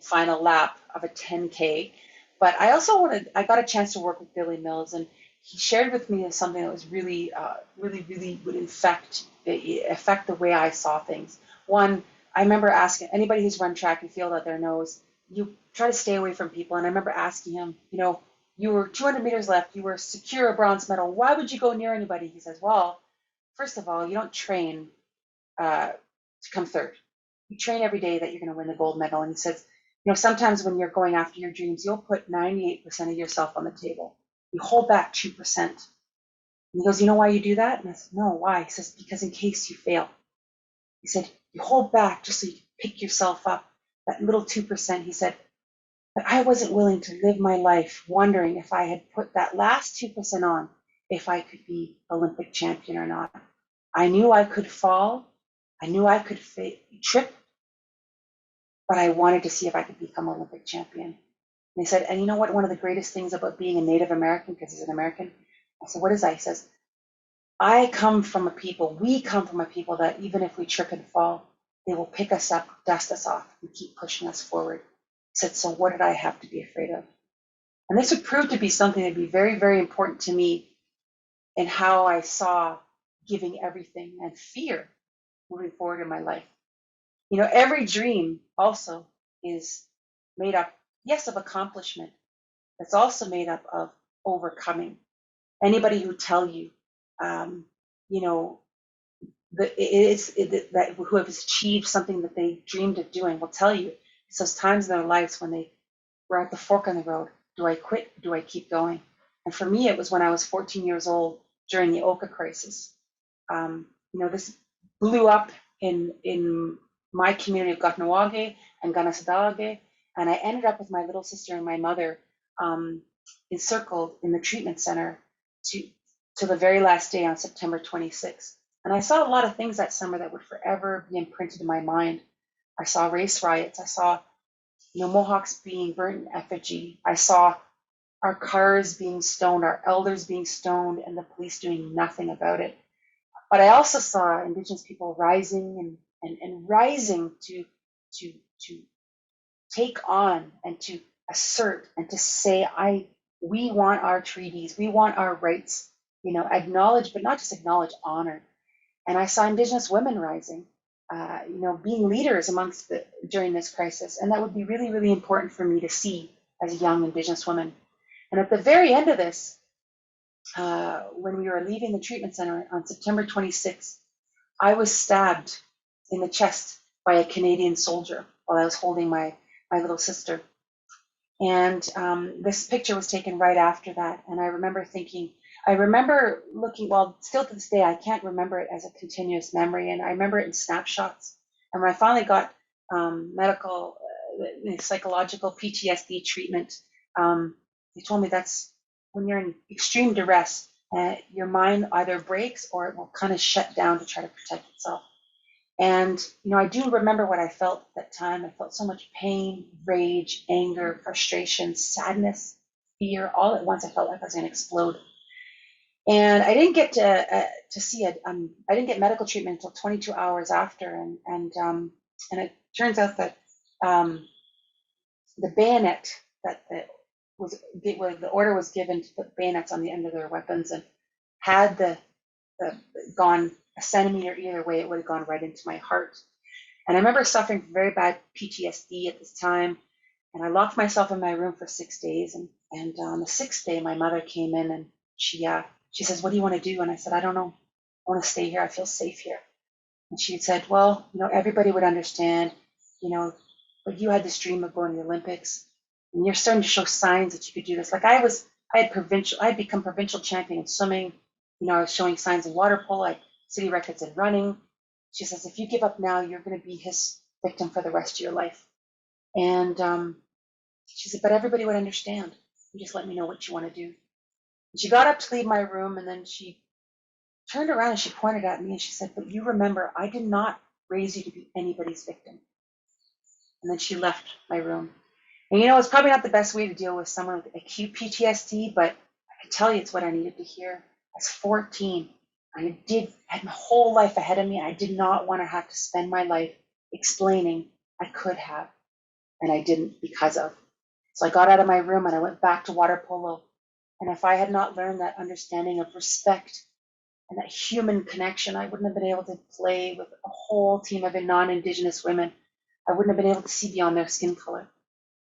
final lap of a 10K. But I also I got a chance to work with Billy Mills, and he shared with me something that was really would affect the way I saw things. One, I remember asking anybody who's run track and field out there knows you try to stay away from people. And I remember asking him, you know, you were 200 meters left, you were secure a bronze medal. Why would you go near anybody? He says, well, first of all, you don't train to come third. You train every day that you're going to win the gold medal. And he says, you know, sometimes when you're going after your dreams, you'll put 98% of yourself on the table. You hold back 2%. And he goes, you know why you do that? And I said, no, why? He says, because in case you fail. He said, you hold back just so you can pick yourself up, that little 2%. He said, but I wasn't willing to live my life wondering if I had put that last 2% on, if I could be Olympic champion or not. I knew I could fall. I knew I could trip, but I wanted to see if I could become Olympic champion. And he said, and you know what, one of the greatest things about being a Native American, because he's an American, I said, what is that? He says, we come from a people that even if we trip and fall, they will pick us up, dust us off, and keep pushing us forward. He said, so what did I have to be afraid of? And this would prove to be something that would be very, very important to me in how I saw giving everything and fear moving forward in my life. You know, every dream also is made up, yes, of accomplishment. It's also made up of overcoming. Anybody who tell you, you know, that who have achieved something that they dreamed of doing will tell you it's those times in their lives when they were at the fork in the road. Do I quit? Do I keep going? And for me, it was when I was 14 years old during the Oka crisis. You know, this blew up in my community of Gatnawage and Ganasadage, and I ended up with my little sister and my mother encircled in the treatment center to the very last day on September 26th. And I saw a lot of things that summer that would forever be imprinted in my mind. I saw race riots. I saw, you know, Mohawks being burnt in effigy. I saw our cars being stoned, our elders being stoned, and the police doing nothing about it. But I also saw Indigenous people rising and rising to take on and to assert and to say, we want our treaties, we want our rights, you know, acknowledged, but not just acknowledged, honored. And I saw Indigenous women rising, you know, being leaders during this crisis. And that would be really, really important for me to see as a young Indigenous woman. And at the very end of this, when we were leaving the treatment center on September 26th, I was stabbed in the chest by a Canadian soldier while I was holding my little sister. And this picture was taken right after that. And I remember looking, well, still to this day, I can't remember it as a continuous memory. And I remember it in snapshots. And when I finally got medical, psychological PTSD treatment, they told me that's when you're in extreme duress, your mind either breaks or it will kind of shut down to try to protect itself. And, you know, I do remember what I felt at that time. I felt so much pain, rage, anger, frustration, sadness, fear, all at once. I felt like I was going to explode. And I didn't get to see it. I didn't get medical treatment until 22 hours after. And it turns out that the bayonet that the order was given to put bayonets on the end of their weapons, and had the gone a centimeter either way, it would have gone right into my heart. And I remember suffering from very bad PTSD at this time, and I locked myself in my room for 6 days. And on the 6th day, my mother came in, and she says, "What do you want to do?" And I said, "I don't know. I want to stay here. I feel safe here." And she said, "Well, everybody would understand, but you had this dream of going to the Olympics, and you're starting to show signs that you could do this. Like I had become provincial champion in swimming. I was showing signs in water polo, like city records in running." She says, "If you give up now, you're going to be his victim for the rest of your life." And she said, "But everybody would understand. You just let me know what you want to do." And she got up to leave my room, and then she turned around and she pointed at me and she said, "But you remember, I did not raise you to be anybody's victim." And then she left my room. And it's probably not the best way to deal with someone with acute PTSD, but I can tell you it's what I needed to hear. I was 14. I had my whole life ahead of me. I did not want to have to spend my life explaining I could have, and I didn't because of. So I got out of my room and I went back to water polo. And if I had not learned that understanding of respect and that human connection, I wouldn't have been able to play with a whole team of non-Indigenous women. I wouldn't have been able to see beyond their skin color.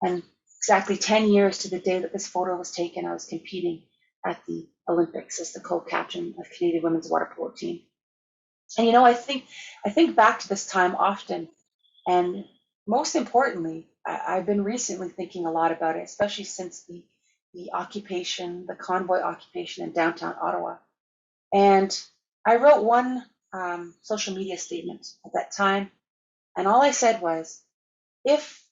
And exactly 10 years to the day that this photo was taken, I was competing at the Olympics as the co-captain of Canadian women's water polo team. And I think back to this time often, and most importantly, I've been recently thinking a lot about it, especially since the occupation, the convoy occupation in downtown Ottawa. And I wrote one social media statement at that time, and all I said was, if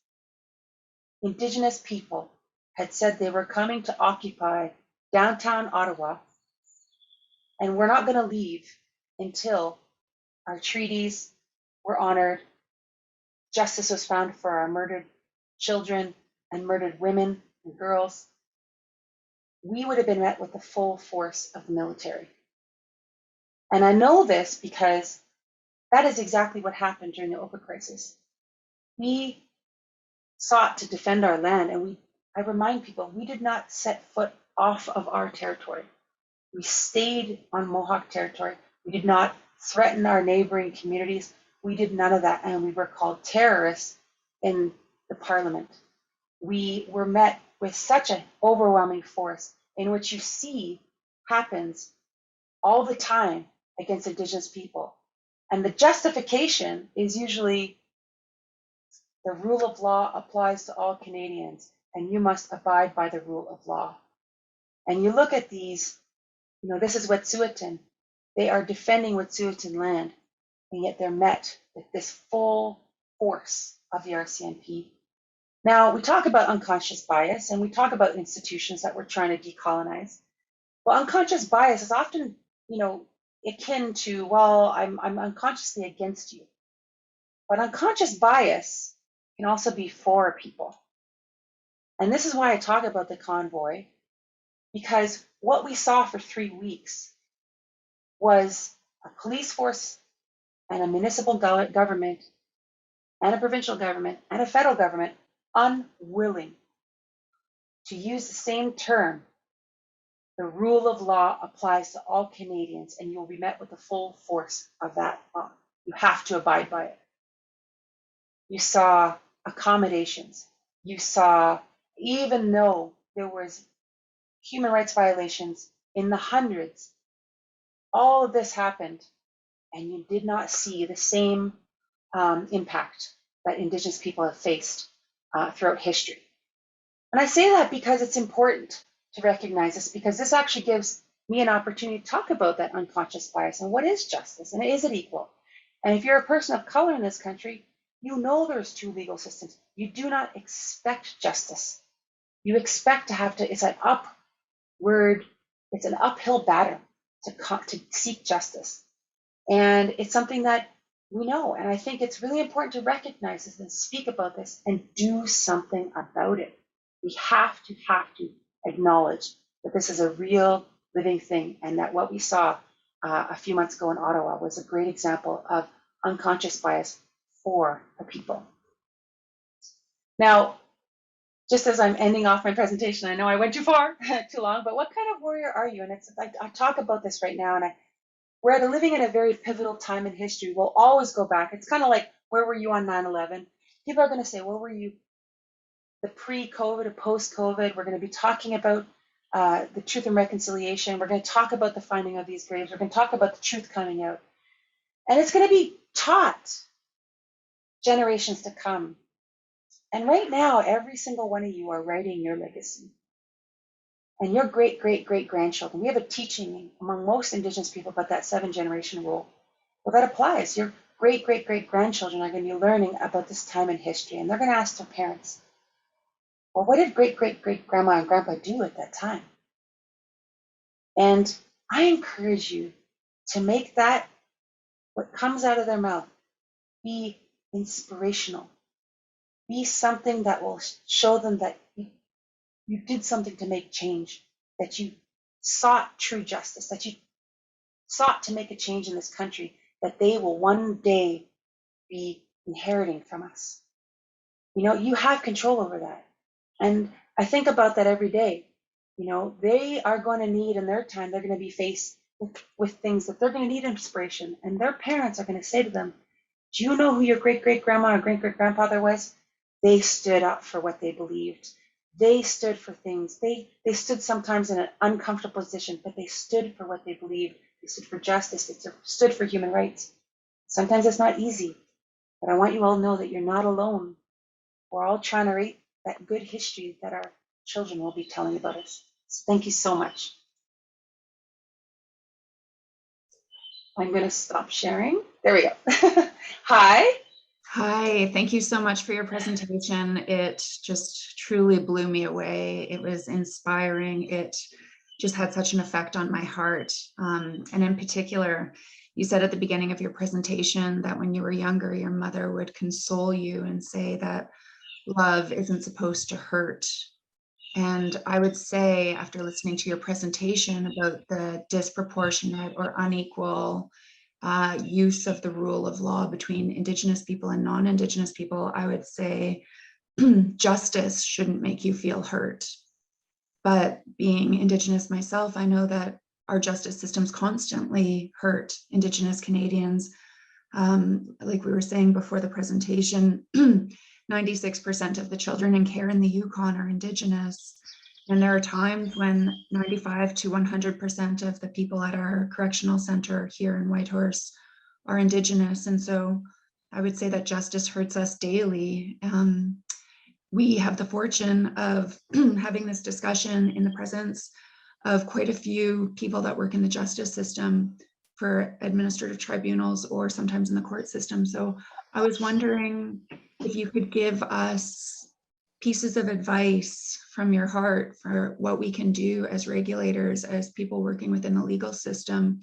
Indigenous people had said they were coming to occupy downtown Ottawa, and we're not going to leave until our treaties were honored, justice was found for our murdered children and murdered women and girls, we would have been met with the full force of the military. And I know this because that is exactly what happened during the Oka crisis. We sought to defend our land, and I remind people, we did not set foot off of our territory. We stayed on Mohawk territory. We did not threaten our neighboring communities. We did none of that, and we were called terrorists in the parliament. We were met with such an overwhelming force, in which you see happens all the time against Indigenous people. And the justification is usually the rule of law applies to all Canadians, and you must abide by the rule of law. And you look at these, this is Wet'suwet'en. They are defending Wet'suwet'en land, and yet they're met with this full force of the RCMP. Now, we talk about unconscious bias, and we talk about institutions that we're trying to decolonize. Well, unconscious bias is often, akin to, well, I'm unconsciously against you. But unconscious bias can also be for people. And this is why I talk about the convoy, because what we saw for 3 weeks was a police force and a municipal government and a provincial government and a federal government unwilling to use the same term. The rule of law applies to all Canadians, and you'll be met with the full force of that law. You have to abide by it. You saw accommodations. You saw, even though there was human rights violations in the hundreds, all of this happened, and you did not see the same impact that Indigenous people have faced throughout history. And I say that because it's important to recognize this, because this actually gives me an opportunity to talk about that unconscious bias and what is justice, and is it equal? And if you're a person of color in this country, you know there's 2 legal systems. You do not expect justice. You expect to have to, it's an uphill battle to seek justice. And it's something that we know. And I think it's really important to recognize this and speak about this and do something about it. We have to acknowledge that this is a real living thing, and that what we saw a few months ago in Ottawa was a great example of unconscious bias for the people. Now, just as I'm ending off my presentation, I know I went too far, too long, but what kind of warrior are you? And I talk about this right now, and we're living at a very pivotal time in history. We'll always go back. It's kind of like, where were you on 9/11? People are going to say, where were you the pre-COVID or post-COVID? We're going to be talking about the truth and reconciliation. We're going to talk about the finding of these graves. We're going to talk about the truth coming out. And it's going to be taught generations to come. And right now, every single one of you are writing your legacy. And your great, great, great grandchildren. We have a teaching among most Indigenous people about that 7-generation rule. Well, that applies. Your great, great, great grandchildren are going to be learning about this time in history. And they're going to ask their parents, well, what did great, great, great grandma and grandpa do at that time? And I encourage you to make that, what comes out of their mouth, be inspirational. Be something that will show them that you did something to make change, that you sought true justice, that you sought to make a change in this country, that they will one day be inheriting from us. You know, you have control over that. And I think about that every day. You know, they are going to need, in their time, they're going to be faced with things that they're going to need inspiration. And their parents are going to say to them, do you know who your great-great-grandma or great-great-grandfather was? They stood up for what they believed. They stood for things. They stood sometimes in an uncomfortable position, but they stood for what they believed. They stood for justice. They stood for human rights. Sometimes it's not easy, but I want you all to know that you're not alone. We're all trying to write that good history that our children will be telling about us. So thank you so much. I'm going to stop sharing. There we go. Hi. Hi, thank you so much for your presentation. It just truly blew me away. It was inspiring. It just had such an effect on my heart. And in particular, you said at the beginning of your presentation that when you were younger, your mother would console you and say that love isn't supposed to hurt. And I would say, after listening to your presentation about the disproportionate or unequal use of the rule of law between Indigenous people and non-Indigenous people, I would say justice shouldn't make you feel hurt. But being Indigenous myself, I know that our justice systems constantly hurt Indigenous Canadians. Like we were saying before the presentation, 96% of the children in care in the Yukon are Indigenous. And there are times when 95 to 100% of the people at our correctional center here in Whitehorse are Indigenous. And so I would say that justice hurts us daily. We have the fortune of having this discussion in the presence of quite a few people that work in the justice system for administrative tribunals or sometimes in the court system. So I was wondering if you could give us pieces of advice from your heart for what we can do as regulators, as people working within the legal system,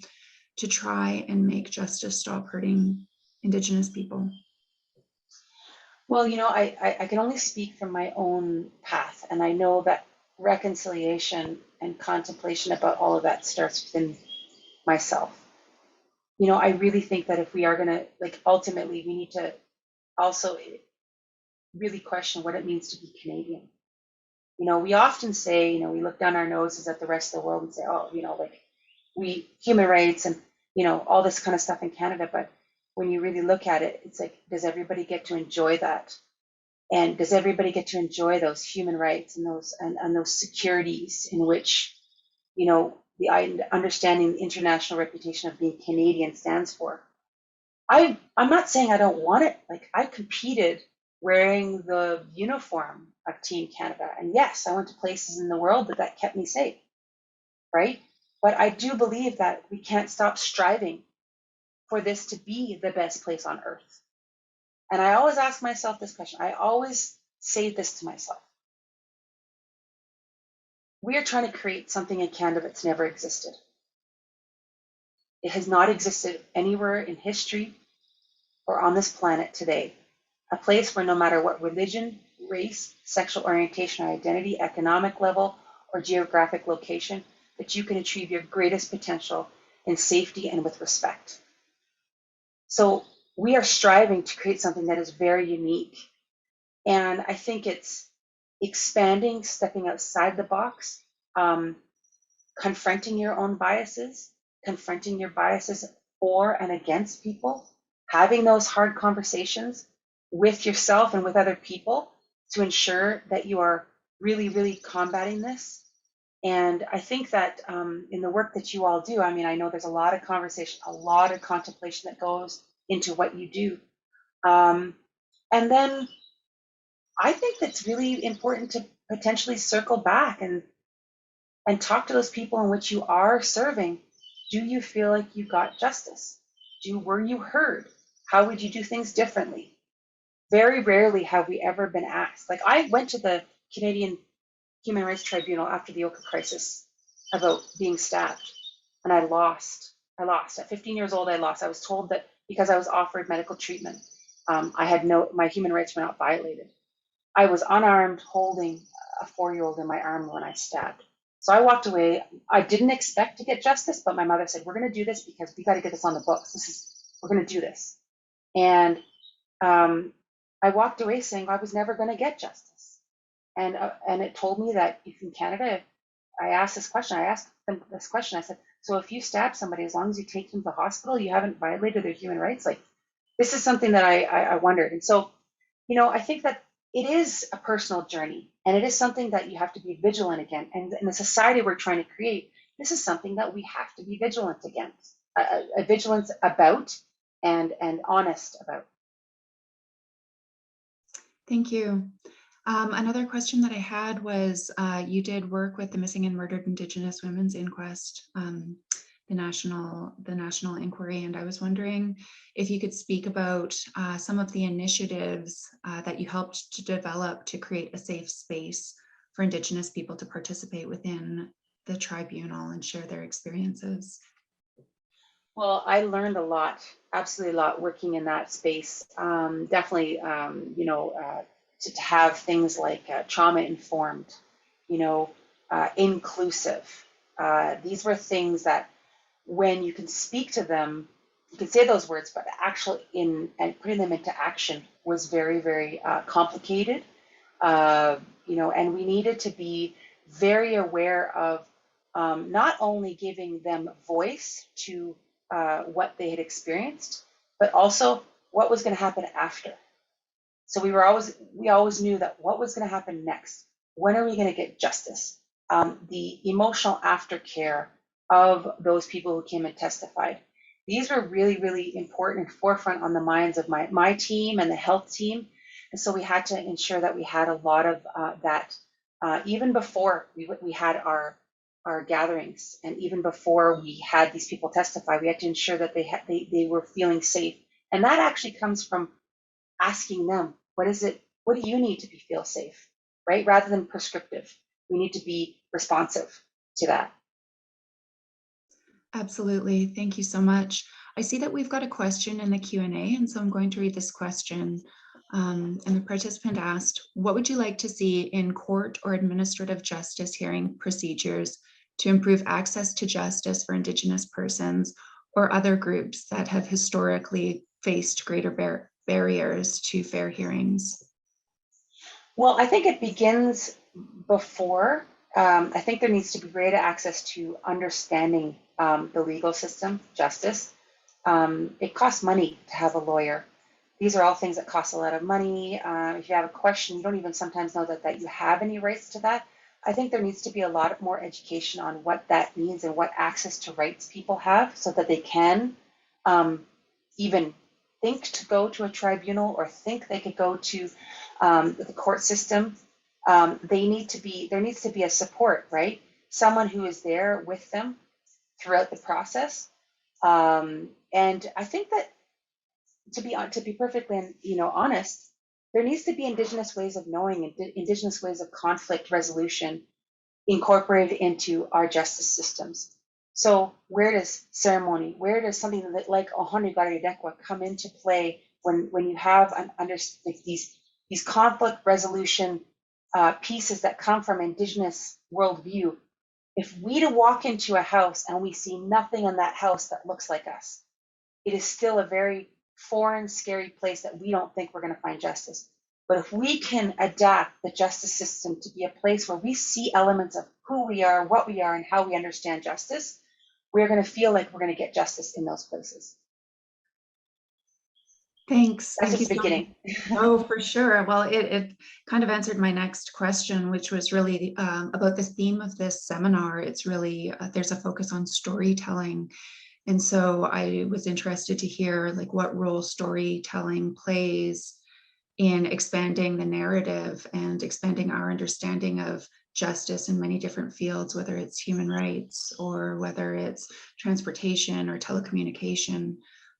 to try and make justice stop hurting Indigenous people. Well, you know, I can only speak from my own path, and I know that reconciliation and contemplation about all of that starts within myself. You know, I really think that if we are going to, like, ultimately, we need to also really question what it means to be Canadian. You know, we often say, you know, we look down our noses at the rest of the world and say, oh, you know, like, we human rights and, you know, all this kind of stuff in Canada. But when you really look at it, it's like, does everybody get to enjoy that? And does everybody get to enjoy those human rights and those securities in which, you know, the understanding the international reputation of being Canadian stands for? I'm not saying I don't want it. Like, I competed wearing the uniform of Team Canada. And yes, I went to places in the world that kept me safe, right? But I do believe that we can't stop striving for this to be the best place on earth. And I always ask myself this question. I always say this to myself. We are trying to create something in Canada that's never existed. It has not existed anywhere in history or on this planet today. A place where no matter what religion, race, sexual orientation or identity, economic level, or geographic location, that you can achieve your greatest potential in safety and with respect. So we are striving to create something that is very unique. And I think it's expanding, stepping outside the box, confronting your own biases, confronting your biases for and against people, having those hard conversations with yourself and with other people to ensure that you are really, really combating this. And I think that in the work that you all do, I mean, I know there's a lot of conversation, a lot of contemplation that goes into what you do. And then I think that's really important to potentially circle back and talk to those people in which you are serving. Do you feel like you got justice? Were you heard? How would you do things differently? Very rarely have we ever been asked. Like, I went to the Canadian Human Rights Tribunal after the Oka crisis about being stabbed, and I lost. At 15 years old, I lost. I was told that because I was offered medical treatment, my human rights were not violated. I was unarmed, holding a 4-year-old in my arm when I stabbed. So I walked away. I didn't expect to get justice, but my mother said, "We're going to do this because we got to get this on the books. We're going to do this." And I walked away saying I was never going to get justice. And it told me that if in Canada, I asked them this question. I said, "So if you stab somebody, as long as you take them to the hospital, you haven't violated their human rights?" Like, this is something that I wondered. And so, I think that it is a personal journey, and it is something that you have to be vigilant against. And in the society we're trying to create, this is something that we have to be vigilant against, a vigilance about, and honest about. Thank you. Another question that I had was, you did work with the Missing and Murdered Indigenous Women's Inquest, the national inquiry, and I was wondering if you could speak about some of the initiatives that you helped to develop to create a safe space for Indigenous people to participate within the tribunal and share their experiences. Well, I learned a lot, absolutely a lot, working in that space. Definitely, to have things like trauma-informed, inclusive. These were things that, when you can speak to them, you can say those words, but actually and putting them into action was very, very complicated. And we needed to be very aware of not only giving them voice to what they had experienced, but also what was going to happen after. So we always knew that what was going to happen next. When are we going to get justice? The emotional aftercare of those people who came and testified. These were really, really important and forefront on the minds of my team and the health team. And so we had to ensure that we had a lot of that even before we had our gatherings, and even before we had these people testify, we had to ensure that they were feeling safe. And that actually comes from asking them, what do you need to feel safe, right? Rather than prescriptive. We need to be responsive to that. Absolutely. Thank you so much. I see that we've got a question in the Q&A, and so I'm going to read this question. And the participant asked, what would you like to see in court or administrative justice hearing procedures to improve access to justice for Indigenous persons or other groups that have historically faced greater barriers to fair hearings? Well, I think it begins before. I think there needs to be greater access to understanding the legal system, justice. It costs money to have a lawyer. These are all things that cost a lot of money. If you have a question, you don't even sometimes know that you have any rights to that. I think there needs to be a lot more education on what that means and what access to rights people have, so that they can even think to go to a tribunal or think they could go to the court system. There needs to be a support, right? Someone who is there with them throughout the process. And I think that to be perfectly honest, there needs to be Indigenous ways of knowing, Indigenous ways of conflict resolution incorporated into our justice systems. So where does ceremony, where does something that like Ohana Garidekwa come into play when you have these conflict resolution pieces that come from Indigenous worldview? If we walk into a house and we see nothing in that house that looks like us, it is still a very foreign, scary place that we don't think we're going to find justice. But if we can adapt the justice system to be a place where we see elements of who we are, what we are, and how we understand justice, we're going to feel like we're going to get justice in those places. Thanks. That's Thank just you the so beginning. Oh, for sure. Well, it kind of answered my next question, which was really about the theme of this seminar. It's really, there's a focus on storytelling. And so I was interested to hear like what role storytelling plays in expanding the narrative and expanding our understanding of justice in many different fields, whether it's human rights or whether it's transportation or telecommunication.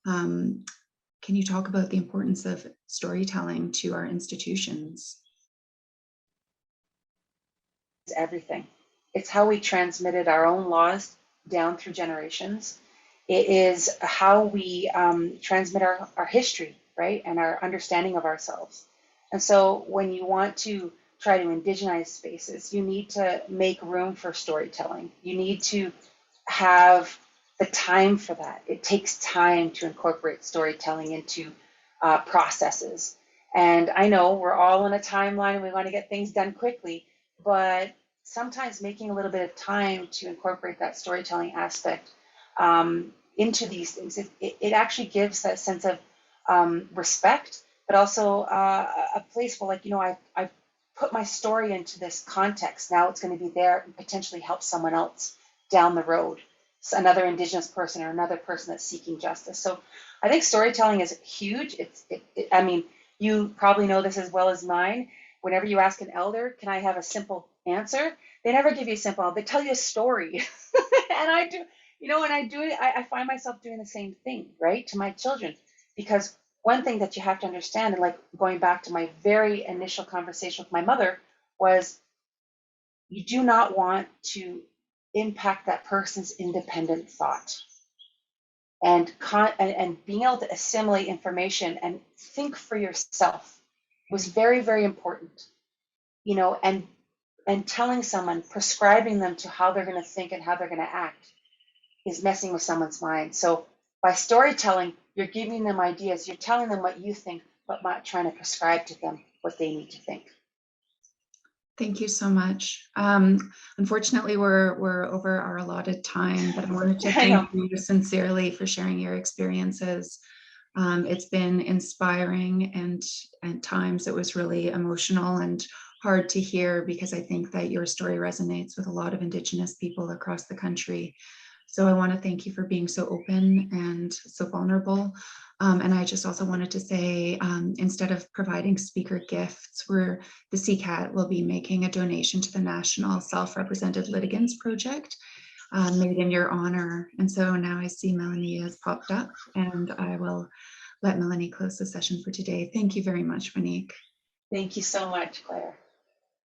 Can you talk about the importance of storytelling to our institutions? It's everything. It's how we transmitted our own laws down through generations. It is how we transmit our history, right? And our understanding of ourselves. And so when you want to try to indigenize spaces, you need to make room for storytelling. You need to have the time for that. It takes time to incorporate storytelling into processes. And I know we're all on a timeline and we want to get things done quickly, but sometimes making a little bit of time to incorporate that storytelling aspect into these things, it actually gives that sense of respect, but also a place where, like, you know, I put my story into this context. Now it's going to be there and potentially help someone else down the road, so another Indigenous person or another person that's seeking justice. So I think storytelling is huge. I mean, you probably know this as well as mine. Whenever you ask an elder, can I have a simple answer? They never give you a simple, they tell you a story. And I do, you know, when I do it, I find myself doing the same thing, right, to my children. Because one thing that you have to understand, and like going back to my very initial conversation with my mother, was you do not want to impact that person's independent thought. And being able to assimilate information and think for yourself was very, very important. You know, and telling someone, prescribing them to how they're going to think and how they're going to act is messing with someone's mind. So by storytelling, you're giving them ideas, you're telling them what you think, but not trying to prescribe to them what they need to think. Thank you so much. Unfortunately, we're over our allotted time, but I wanted to thank you sincerely for sharing your experiences. It's been inspiring, and at times it was really emotional and hard to hear, because I think that your story resonates with a lot of Indigenous people across the country. So I want to thank you for being so open and so vulnerable. And I just also wanted to say, instead of providing speaker gifts, the CCAT will be making a donation to the National Self-Represented Litigants Project, made in your honor. And so now I see Melanie has popped up, and I will let Melanie close the session for today. Thank you very much, Waneek. Thank you so much, Claire.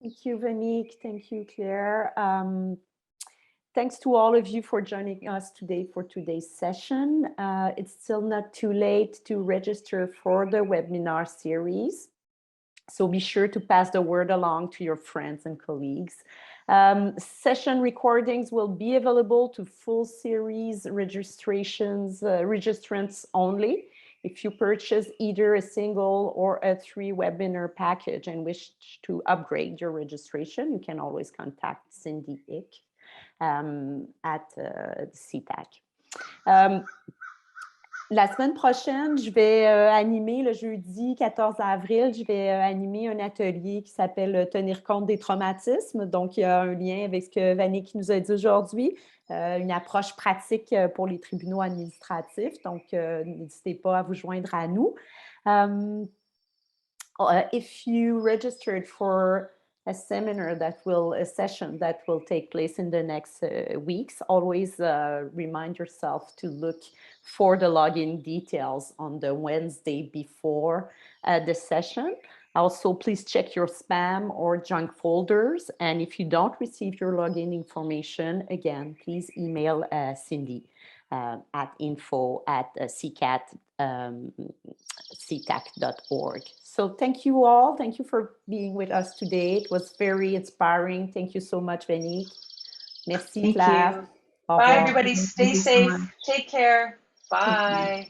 Thank you, Waneek. Thank you, Claire. Thanks to all of you for joining us today for today's session. It's still not too late to register for the webinar series, so be sure to pass the word along to your friends and colleagues. Session recordings will be available to full series registrants only. If you purchase either a single or a 3-webinar package and wish to upgrade your registration, you can always contact Cindy Ick at CTAC. La semaine prochaine, je vais animer le jeudi 14 avril, je vais animer un atelier qui s'appelle « Tenir compte des traumatismes ». Donc, il y a un lien avec ce que Waneek nous a dit aujourd'hui, une approche pratique pour les tribunaux administratifs. Donc, n'hésitez pas à vous joindre à nous. If you registered for a session that will take place in the next weeks, always remind yourself to look for the login details on the Wednesday before the session. Also, please check your spam or junk folders. And if you don't receive your login information, again, please email Cindy at info@ctac.org. So thank you all. Thank you for being with us today. It was very inspiring. Thank you so much, Waneek. Merci, Claire. Bye, everybody. Stay safe. Take care. Bye.